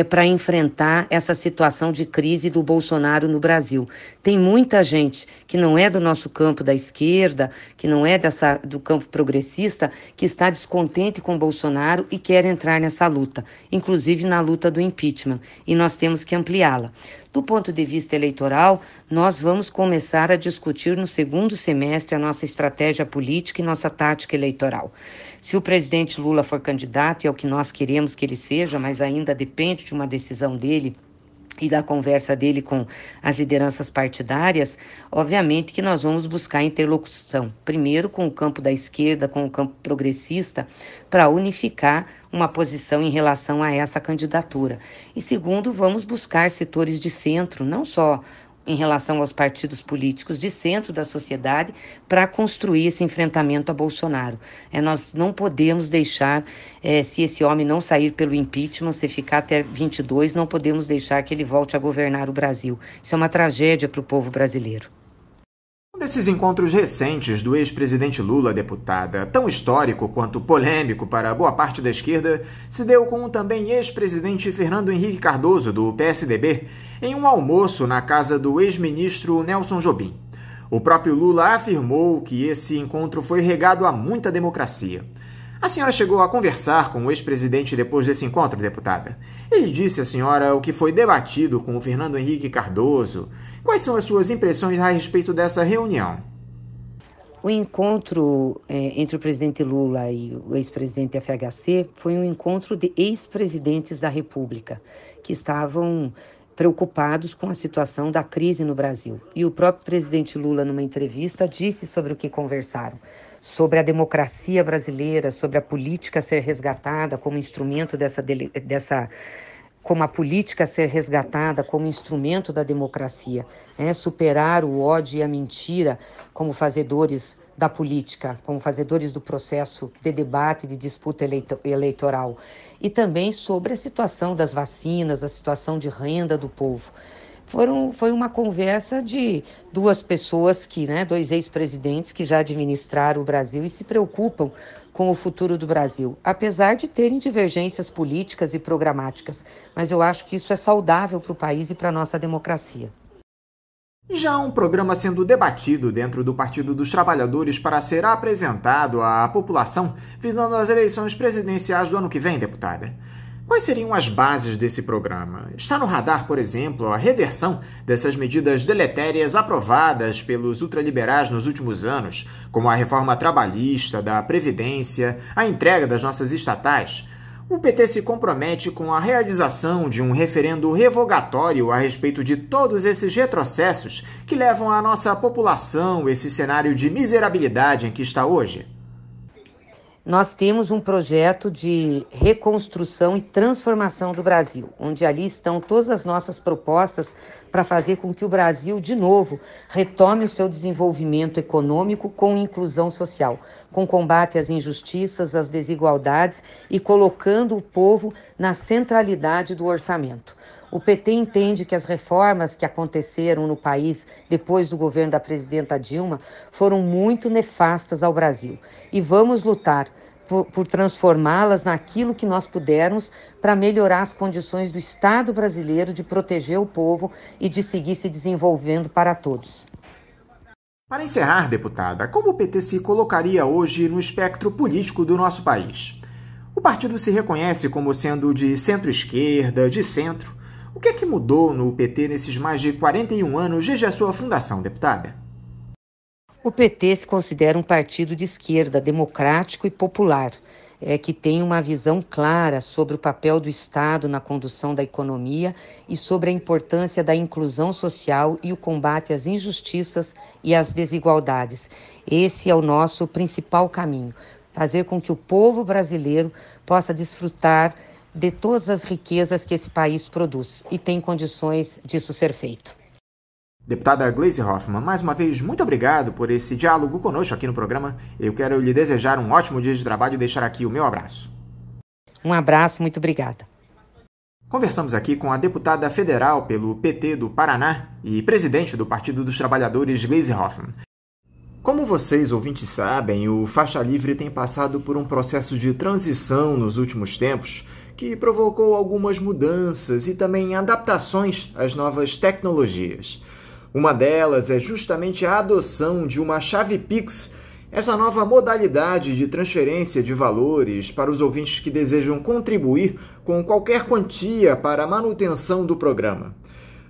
para enfrentar essa situação de crise do Bolsonaro no Brasil. Tem muita gente que não é do nosso campo da esquerda, que não é do campo progressista, que está descontente com o Bolsonaro e quer entrar nessa luta, inclusive na luta do impeachment, e nós temos que ampliá-la. Do ponto de vista eleitoral, nós vamos começar a discutir no segundo semestre a nossa estratégia política e nossa tática eleitoral. Se o presidente Lula for candidato, e é o que nós queremos que ele seja, mas ainda depende de uma decisão dele e da conversa dele com as lideranças partidárias, obviamente que nós vamos buscar interlocução, primeiro com o campo da esquerda, com o campo progressista, para unificar uma posição em relação a essa candidatura. E segundo, vamos buscar setores de centro, não só em relação aos partidos políticos de centro da sociedade, para construir esse enfrentamento a Bolsonaro. Nós não podemos deixar, se esse homem não sair pelo impeachment, se ficar até 22, não podemos deixar que ele volte a governar o Brasil. Isso é uma tragédia para o povo brasileiro. Um desses encontros recentes do ex-presidente Lula, deputada, tão histórico quanto polêmico para boa parte da esquerda, se deu com o também ex-presidente Fernando Henrique Cardoso, do PSDB, em um almoço na casa do ex-ministro Nelson Jobim. O próprio Lula afirmou que esse encontro foi regado a muita democracia. A senhora chegou a conversar com o ex-presidente depois desse encontro, deputada? Ele disse à senhora o que foi debatido com o Fernando Henrique Cardoso. Quais são as suas impressões a respeito dessa reunião? O encontro entre o presidente Lula e o ex-presidente FHC foi um encontro de ex-presidentes da República, que estavam preocupados com a situação da crise no Brasil. E o próprio presidente Lula, numa entrevista, disse sobre o que conversaram. Sobre a democracia brasileira, sobre a política ser resgatada como instrumento como a política ser resgatada como instrumento da democracia, superar o ódio e a mentira como fazedores da política, como fazedores do processo de debate, de disputa eleitoral. E também sobre a situação das vacinas, a situação de renda do povo. Foi uma conversa de duas pessoas, dois ex-presidentes que já administraram o Brasil e se preocupam com o futuro do Brasil, apesar de terem divergências políticas e programáticas. Mas eu acho que isso é saudável para o país e para a nossa democracia. E já há um programa sendo debatido dentro do Partido dos Trabalhadores para ser apresentado à população visando as eleições presidenciais do ano que vem, deputada. Quais seriam as bases desse programa? Está no radar, por exemplo, a reversão dessas medidas deletérias aprovadas pelos ultraliberais nos últimos anos, como a reforma trabalhista, da Previdência, a entrega das nossas estatais? O PT se compromete com a realização de um referendo revogatório a respeito de todos esses retrocessos que levam a nossa população a esse cenário de miserabilidade em que está hoje? Nós temos um projeto de reconstrução e transformação do Brasil, onde ali estão todas as nossas propostas para fazer com que o Brasil, de novo, retome o seu desenvolvimento econômico com inclusão social, com combate às injustiças, às desigualdades e colocando o povo na centralidade do orçamento. O PT entende que as reformas que aconteceram no país depois do governo da presidenta foram muito nefastas ao Brasil. E vamos lutar por transformá-las naquilo que nós pudermos para melhorar as condições do Estado brasileiro de proteger o povo e de seguir se desenvolvendo para todos. Para encerrar, deputada, como o PT se colocaria hoje no espectro político do nosso país? O partido se reconhece como sendo de centro-esquerda, de centro. O que é que mudou no PT nesses mais de 41 anos desde a sua fundação, deputada? O PT se considera um partido de esquerda, democrático e popular, que tem uma visão clara sobre o papel do Estado na condução da economia e sobre a importância da inclusão social e o combate às injustiças e às desigualdades. Esse é o nosso principal caminho, fazer com que o povo brasileiro possa desfrutar de todas as riquezas que esse país produz e tem condições disso ser feito. Deputada Gleisi Hoffmann, mais uma vez, muito obrigado por esse diálogo conosco aqui no programa. Eu quero lhe desejar um ótimo dia de trabalho e deixar aqui o meu abraço. Um abraço, muito obrigada. Conversamos aqui com a deputada federal pelo PT do Paraná e presidente do Partido dos Trabalhadores, Gleisi Hoffmann. Como vocês, ouvintes, sabem, o Faixa Livre tem passado por um processo de transição nos últimos tempos que provocou algumas mudanças e também adaptações às novas tecnologias. Uma delas é justamente a adoção de uma chave Pix, essa nova modalidade de transferência de valores para os ouvintes que desejam contribuir com qualquer quantia para a manutenção do programa.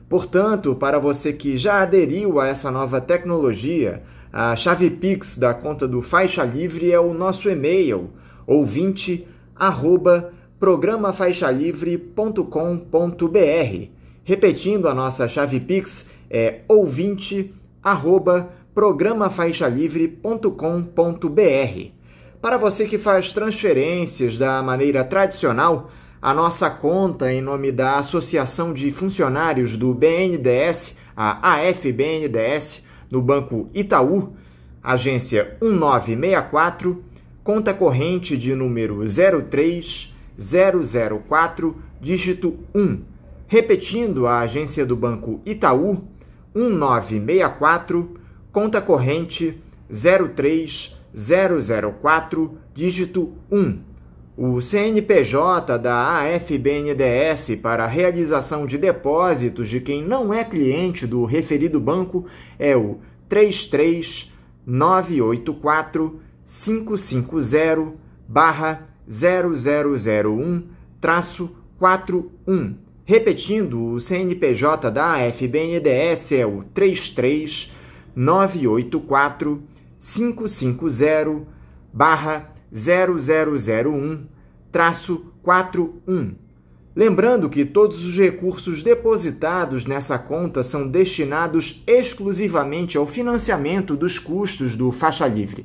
Portanto, para você que já aderiu a essa nova tecnologia, a chave Pix da conta do Faixa Livre é o nosso e-mail, ouvinte@programafaixalivre.com.br. Repetindo, a nossa chave Pix é ouvinte@programafaixalivre.com.br. Para você que faz transferências da maneira tradicional, a nossa conta em nome da Associação de Funcionários do BNDES, a AFBNDES, no Banco Itaú, agência 1964, conta corrente de número 03004, dígito 1. Repetindo, a agência do Banco Itaú, 1964, conta corrente 03004, dígito 1. O CNPJ da AFBNDES para a realização de depósitos de quem não é cliente do referido banco é o 33984-550-0001-41. Repetindo, o CNPJ da AFBNDES é o 33984-550-0001-41. Lembrando que todos os recursos depositados nessa conta são destinados exclusivamente ao financiamento dos custos do Faixa Livre.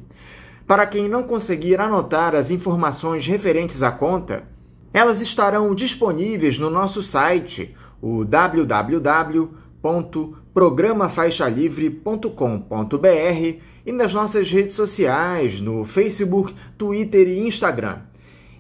Para quem não conseguir anotar as informações referentes à conta, elas estarão disponíveis no nosso site, o www.programafaixalivre.com.br, e nas nossas redes sociais, no Facebook, Twitter e Instagram.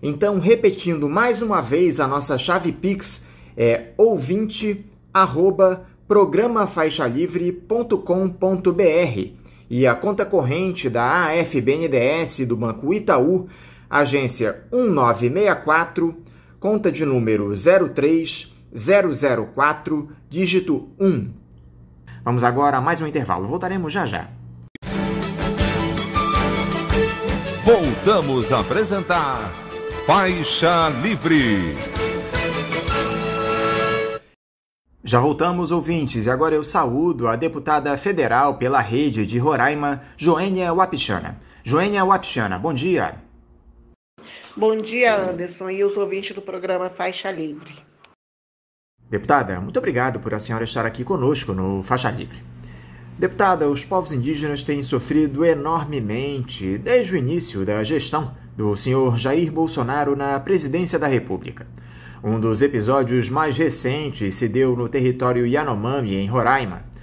Então, repetindo mais uma vez, a nossa chave Pix é ouvinte@programafaixalivre.com.br e a conta corrente da AFBNDES do Banco Itaú, agência 1964, conta de número 03004, dígito 1. Vamos agora a mais um intervalo. Voltaremos já já. Voltamos a apresentar Faixa Livre. Já voltamos, ouvintes, e agora eu saúdo a deputada federal pela rede de Roraima, Joênia Wapichana. Joênia Wapichana, bom dia. Bom dia, Anderson, e os ouvintes do programa Faixa Livre. Deputada, muito obrigado por a senhora estar aqui conosco no Faixa Livre. Deputada, os povos indígenas têm sofrido enormemente desde o início da gestão do senhor Jair Bolsonaro na presidência da República. Um dos episódios mais recentes se deu no território Yanomami, em Roraima.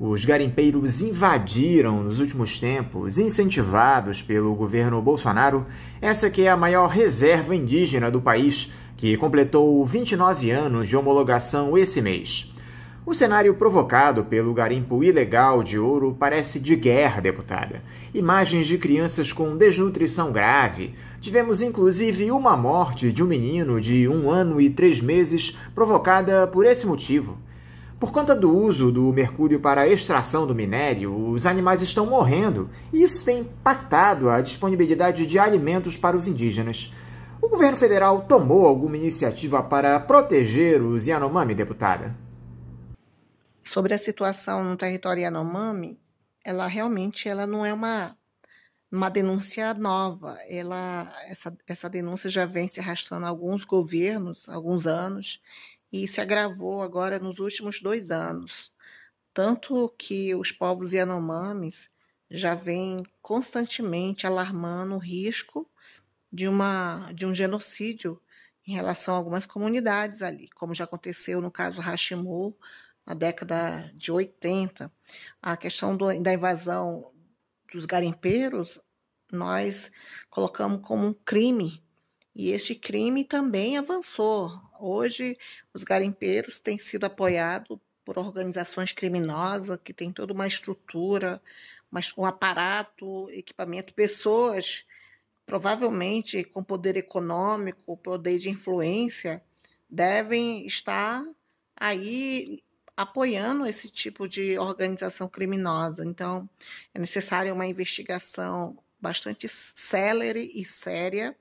Os garimpeiros invadiram nos últimos tempos, incentivados pelo governo Bolsonaro, essa que é a maior reserva indígena do país, que completou 29 anos de homologação esse mês. O cenário provocado pelo garimpo ilegal de ouro parece de guerra, deputada. Imagens de crianças com desnutrição grave. Tivemos, inclusive, uma morte de um menino de 1 ano e 3 meses provocada por esse motivo. Por conta do uso do mercúrio para a extração do minério, os animais estão morrendo e isso tem impactado a disponibilidade de alimentos para os indígenas. O governo federal tomou alguma iniciativa para proteger os Yanomami, deputada? Sobre a situação no território Yanomami, ela não é uma denúncia nova. Essa denúncia já vem se arrastando há alguns governos, alguns anos, e se agravou agora nos últimos 2 anos. Tanto que os povos Yanomamis já vêm constantemente alarmando o risco de um genocídio em relação a algumas comunidades ali, como já aconteceu no caso Hashimul, na década de 80. A questão da invasão dos garimpeiros, nós colocamos como um crime, e este crime também avançou. Hoje, os garimpeiros têm sido apoiados por organizações criminosas, que têm toda uma estrutura, um aparato, equipamento, pessoas, provavelmente com poder econômico, poder de influência, devem estar aí apoiando esse tipo de organização criminosa. Então, é necessária uma investigação bastante célere e séria,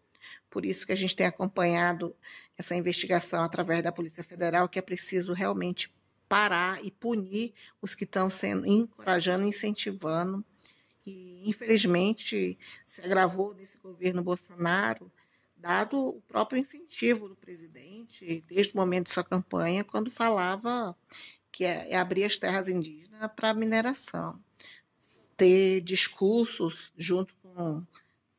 por isso que a gente tem acompanhado essa investigação através da Polícia Federal, que é preciso realmente parar e punir os que estão encorajando e incentivando. E, infelizmente, se agravou nesse governo Bolsonaro dado o próprio incentivo do presidente, desde o momento de sua campanha, quando falava que é abrir as terras indígenas para mineração. Ter discursos junto com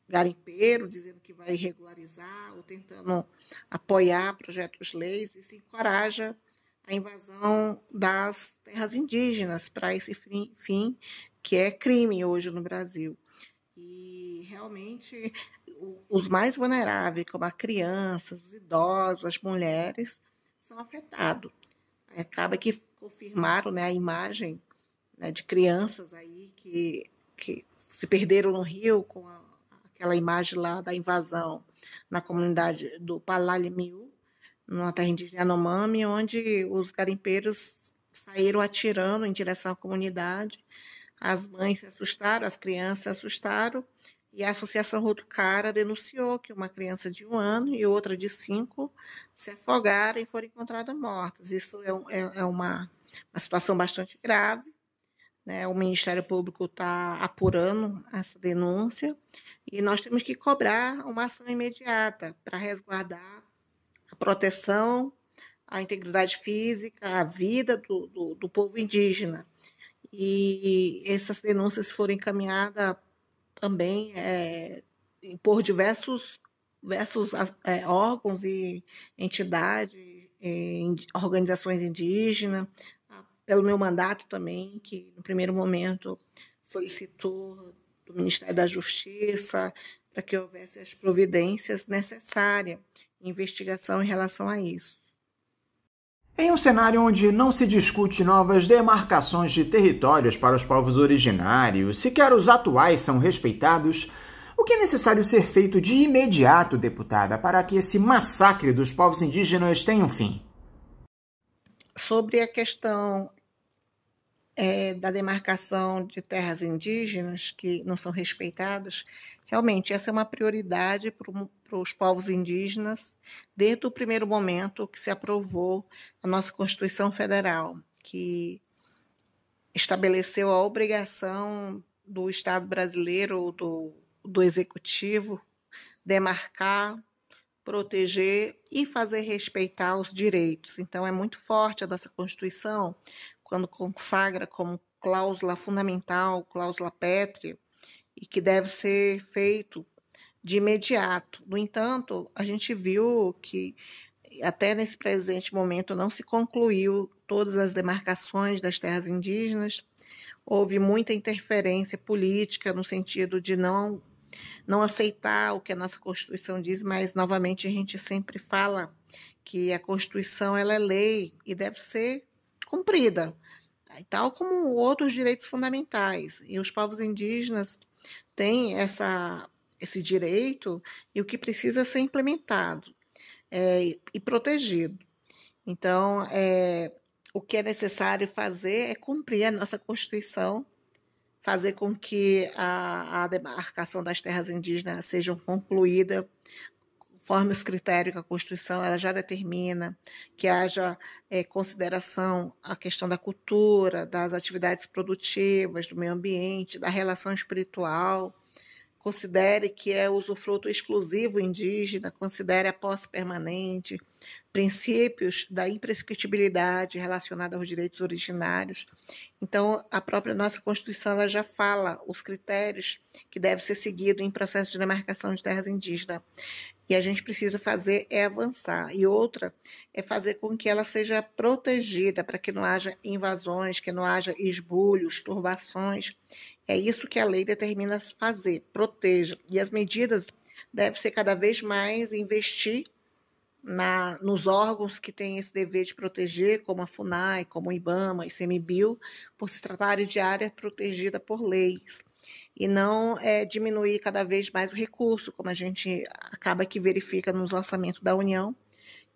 garimpeiro, dizendo que vai regularizar ou tentando apoiar projetos de leis, isso encoraja a invasão das terras indígenas para esse fim, que é crime hoje no Brasil. E realmente os mais vulneráveis, como as crianças, os idosos, as mulheres, são afetados. Acaba que confirmaram, né, a imagem, né, de crianças aí que se perderam no rio com aquela imagem lá da invasão na comunidade do Palalimiú, numa terra indígena Yanomami, onde os garimpeiros saíram atirando em direção à comunidade. As mães se assustaram, as crianças se assustaram, e a Associação Rotokara denunciou que uma criança de 1 ano e outra de 5 se afogaram e foram encontradas mortas. Isso é uma situação bastante grave, né? O Ministério Público está apurando essa denúncia e nós temos que cobrar uma ação imediata para resguardar a proteção, a integridade física, a vida do povo indígena. E essas denúncias foram encaminhadas também por diversos órgãos e entidades, organizações indígenas, pelo meu mandato também, que no primeiro momento solicitou do Ministério da Justiça para que houvesse as providências necessárias, investigação em relação a isso. Em um cenário onde não se discute novas demarcações de territórios para os povos originários, sequer os atuais são respeitados, o que é necessário ser feito de imediato, deputada, para que esse massacre dos povos indígenas tenha um fim? Sobre a questão da demarcação de terras indígenas que não são respeitadas, realmente essa é uma prioridade para os povos indígenas desde o primeiro momento que se aprovou a nossa Constituição Federal, que estabeleceu a obrigação do Estado brasileiro, do Executivo, demarcar, proteger e fazer respeitar os direitos. Então, é muito forte a nossa Constituição, quando consagra como cláusula fundamental, cláusula pétrea, e que deve ser feito de imediato. No entanto, a gente viu que até nesse presente momento não se concluiu todas as demarcações das terras indígenas, houve muita interferência política no sentido de não aceitar o que a nossa Constituição diz, mas novamente a gente sempre fala que a Constituição ela é lei e deve ser cumprida, tal como outros direitos fundamentais. E os povos indígenas têm esse direito e o que precisa ser implementado e protegido. Então, o que é necessário fazer é cumprir a nossa Constituição, fazer com que a demarcação das terras indígenas seja concluída conforme os critérios que a Constituição ela já determina, que haja consideração à questão da cultura, das atividades produtivas, do meio ambiente, da relação espiritual, considere que é usufruto exclusivo indígena, considere a posse permanente, princípios da imprescritibilidade relacionada aos direitos originários. Então, a própria nossa Constituição ela já fala os critérios que devem ser seguidos em processo de demarcação de terras indígenas. E a gente precisa fazer avançar. E outra é fazer com que ela seja protegida, para que não haja invasões, que não haja esbulhos, turbações. É isso que a lei determina fazer, proteja. E as medidas devem ser cada vez mais investir nos órgãos que têm esse dever de proteger, como a FUNAI, como o IBAMA, ICMBio, por se tratarem de área protegida por leis. E não diminuir cada vez mais o recurso, como a gente acaba que verifica nos orçamentos da União,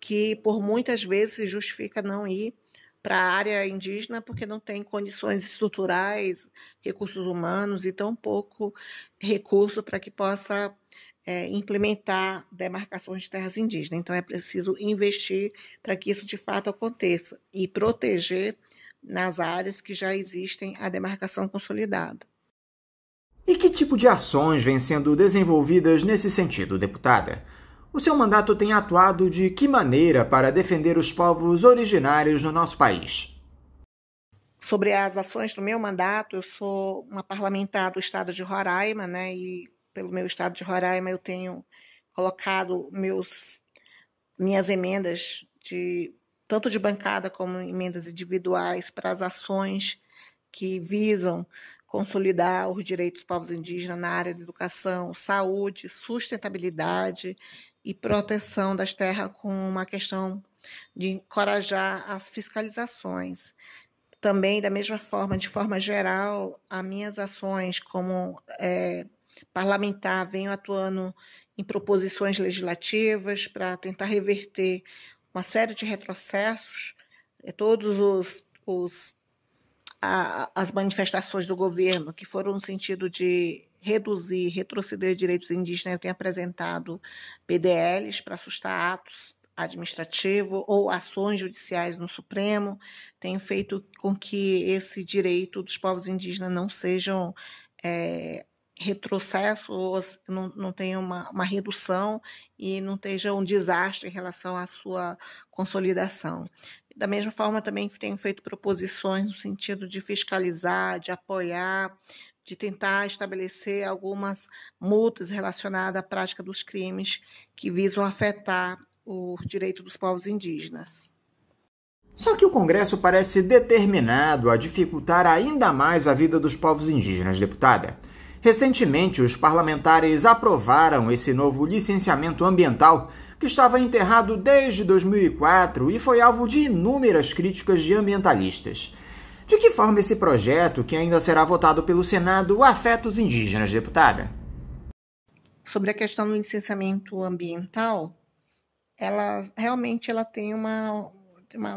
que por muitas vezes se justifica não ir para a área indígena porque não tem condições estruturais, recursos humanos e tão pouco recurso para que possa implementar demarcações de terras indígenas. Então, é preciso investir para que isso de fato aconteça e proteger nas áreas que já existem a demarcação consolidada. E que tipo de ações vêm sendo desenvolvidas nesse sentido, deputada? O seu mandato tem atuado de que maneira para defender os povos originários no nosso país? Sobre as ações do meu mandato, eu sou uma parlamentar do estado de Roraima, né? E pelo meu estado de Roraima eu tenho colocado minhas emendas tanto de bancada como emendas individuais para as ações que visam consolidar os direitos dos povos indígenas na área de educação, saúde, sustentabilidade e proteção das terras, com uma questão de encorajar as fiscalizações. Também, da mesma forma, de forma geral, as minhas ações como parlamentar venho atuando em proposições legislativas para tentar reverter uma série de retrocessos, todos as manifestações do governo que foram no sentido de reduzir, retroceder direitos indígenas. Eu tenho apresentado PDLs para sustar atos administrativos ou ações judiciais no Supremo, tenho feito com que esse direito dos povos indígenas não sejam retrocesso, ou não tenha uma redução e não esteja um desastre em relação à sua consolidação. Da mesma forma, também tenho feito proposições no sentido de fiscalizar, de apoiar, de tentar estabelecer algumas multas relacionadas à prática dos crimes que visam afetar o direito dos povos indígenas. Só que o Congresso parece determinado a dificultar ainda mais a vida dos povos indígenas, deputada. Recentemente, os parlamentares aprovaram esse novo licenciamento ambiental que estava enterrado desde 2004 e foi alvo de inúmeras críticas de ambientalistas. De que forma esse projeto, que ainda será votado pelo Senado, afeta os indígenas, deputada? Sobre a questão do licenciamento ambiental, ela tem uma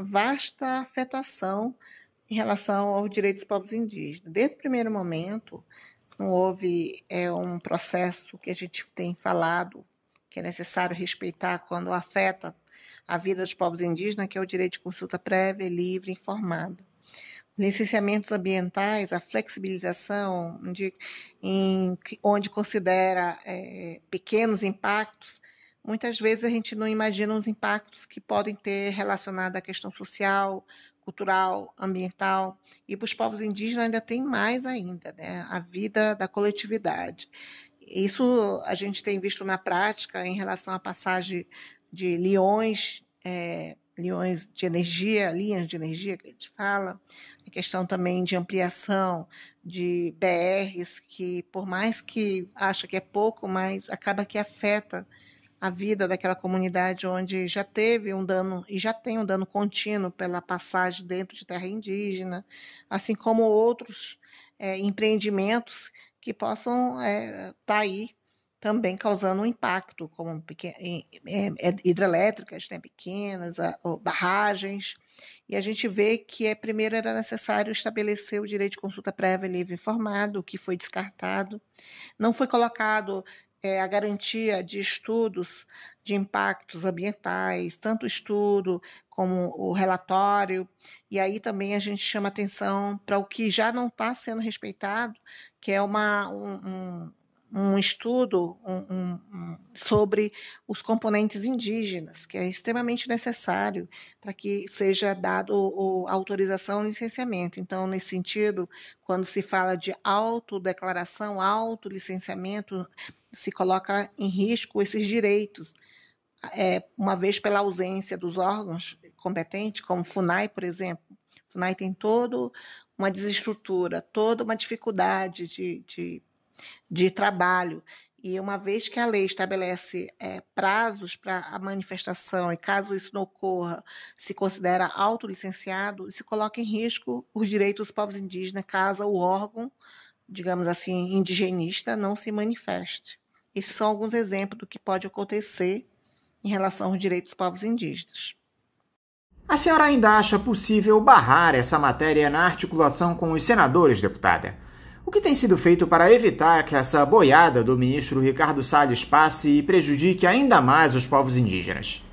vasta afetação em relação aos direitos dos povos indígenas. Desde o primeiro momento, não houve um processo que a gente tem falado que é necessário respeitar quando afeta a vida dos povos indígenas, que é o direito de consulta prévia, livre e informada. Licenciamentos ambientais, a flexibilização, onde considera pequenos impactos, muitas vezes a gente não imagina os impactos que podem ter relacionado à questão social, cultural, ambiental, e para os povos indígenas ainda tem mais ainda, né? A vida da coletividade. Isso a gente tem visto na prática em relação à passagem de linhas de energia que a gente fala, a questão também de ampliação de BRs, que por mais que acha que é pouco, mas acaba que afeta a vida daquela comunidade onde já teve um dano e já tem um dano contínuo pela passagem dentro de terra indígena, assim como outros empreendimentos que possam estar aí também causando um impacto, como hidrelétricas, né, pequenas, barragens. E a gente vê que primeiro era necessário estabelecer o direito de consulta prévia, livre e informada, o que foi descartado. Não foi colocado a garantia de estudos de impactos ambientais, tanto o estudo como o relatório, e aí também a gente chama atenção para o que já não está sendo respeitado, que é um estudo sobre os componentes indígenas, que é extremamente necessário para que seja dado a autorização ao licenciamento. Então, nesse sentido, quando se fala de autodeclaração, autolicenciamento, se coloca em risco esses direitos, uma vez pela ausência dos órgãos competentes, como o FUNAI, por exemplo. O FUNAI tem toda uma desestrutura, toda uma dificuldade de trabalho, e uma vez que a lei estabelece prazos para a manifestação, e caso isso não ocorra, se considera autolicenciado, e se coloca em risco os direitos dos povos indígenas, caso o órgão, digamos assim, indigenista, não se manifeste. Esses são alguns exemplos do que pode acontecer em relação aos direitos dos povos indígenas. A senhora ainda acha possível barrar essa matéria na articulação com os senadores, deputada? O que tem sido feito para evitar que essa boiada do ministro Ricardo Salles passe e prejudique ainda mais os povos indígenas?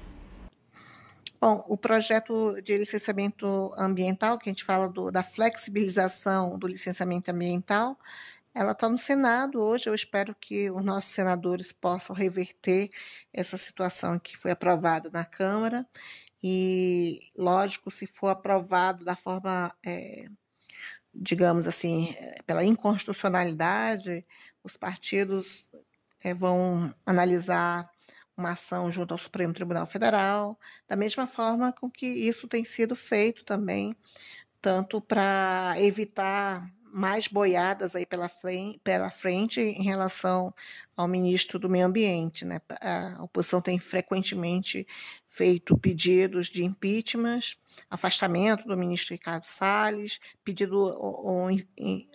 Bom, o projeto de licenciamento ambiental, que a gente fala da flexibilização do licenciamento ambiental, ela está no Senado hoje. Eu espero que os nossos senadores possam reverter essa situação que foi aprovada na Câmara. E, lógico, se for aprovado da forma, digamos assim, pela inconstitucionalidade, os partidos vão analisar uma ação junto ao Supremo Tribunal Federal, da mesma forma com que isso tem sido feito também, tanto para evitar mais boiadas aí pela frente em relação ao ministro do Meio Ambiente, né? A oposição tem frequentemente feito pedidos de impeachment, afastamento do ministro Ricardo Salles, pedido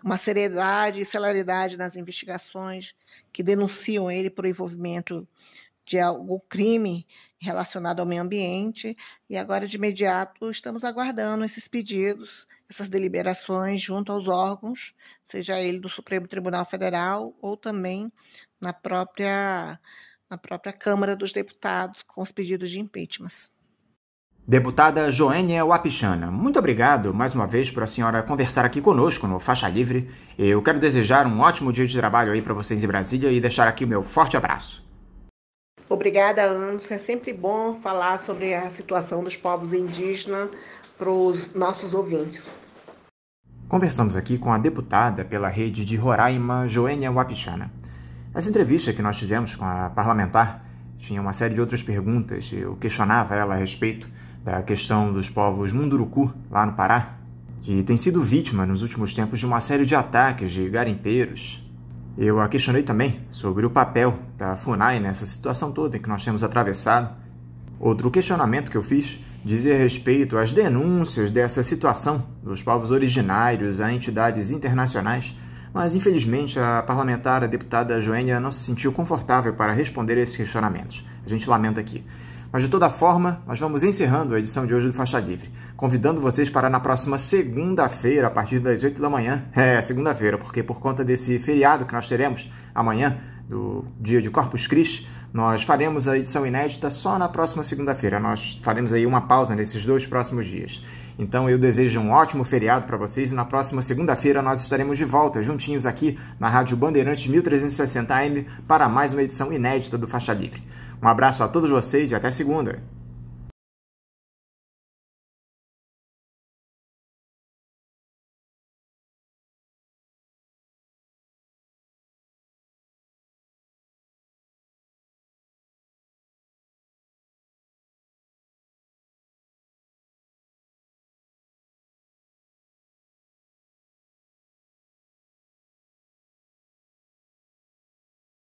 uma seriedade e celeridade nas investigações que denunciam ele por envolvimento de algum crime relacionado ao meio ambiente, e agora, de imediato, estamos aguardando esses pedidos, essas deliberações junto aos órgãos, seja ele do Supremo Tribunal Federal ou também na própria Câmara dos Deputados, com os pedidos de impeachment. Deputada Joênia Wapichana, muito obrigado mais uma vez por a senhora conversar aqui conosco no Faixa Livre. Eu quero desejar um ótimo dia de trabalho aí para vocês em Brasília e deixar aqui o meu forte abraço. Obrigada, Anderson. É sempre bom falar sobre a situação dos povos indígenas para os nossos ouvintes. Conversamos aqui com a deputada pela rede de Roraima, Joênia Wapichana. Essa entrevista que nós fizemos com a parlamentar tinha uma série de outras perguntas. Eu questionava ela a respeito da questão dos povos Munduruku, lá no Pará, que tem sido vítima nos últimos tempos de uma série de ataques de garimpeiros. Eu a questionei também sobre o papel da FUNAI nessa situação toda que nós temos atravessado. Outro questionamento que eu fiz dizia respeito às denúncias dessa situação dos povos originários a entidades internacionais, mas infelizmente a parlamentar, a deputada Joênia, não se sentiu confortável para responder a esses questionamentos. A gente lamenta aqui. Mas de toda forma, nós vamos encerrando a edição de hoje do Faixa Livre, convidando vocês para na próxima segunda-feira, a partir das 8 da manhã, segunda-feira, porque por conta desse feriado que nós teremos amanhã, do dia de Corpus Christi, nós faremos a edição inédita só na próxima segunda-feira. Nós faremos aí uma pausa nesses 2 próximos dias. Então eu desejo um ótimo feriado para vocês e na próxima segunda-feira nós estaremos de volta, juntinhos aqui na Rádio Bandeirantes 1360 AM para mais uma edição inédita do Faixa Livre. Um abraço a todos vocês e até segunda!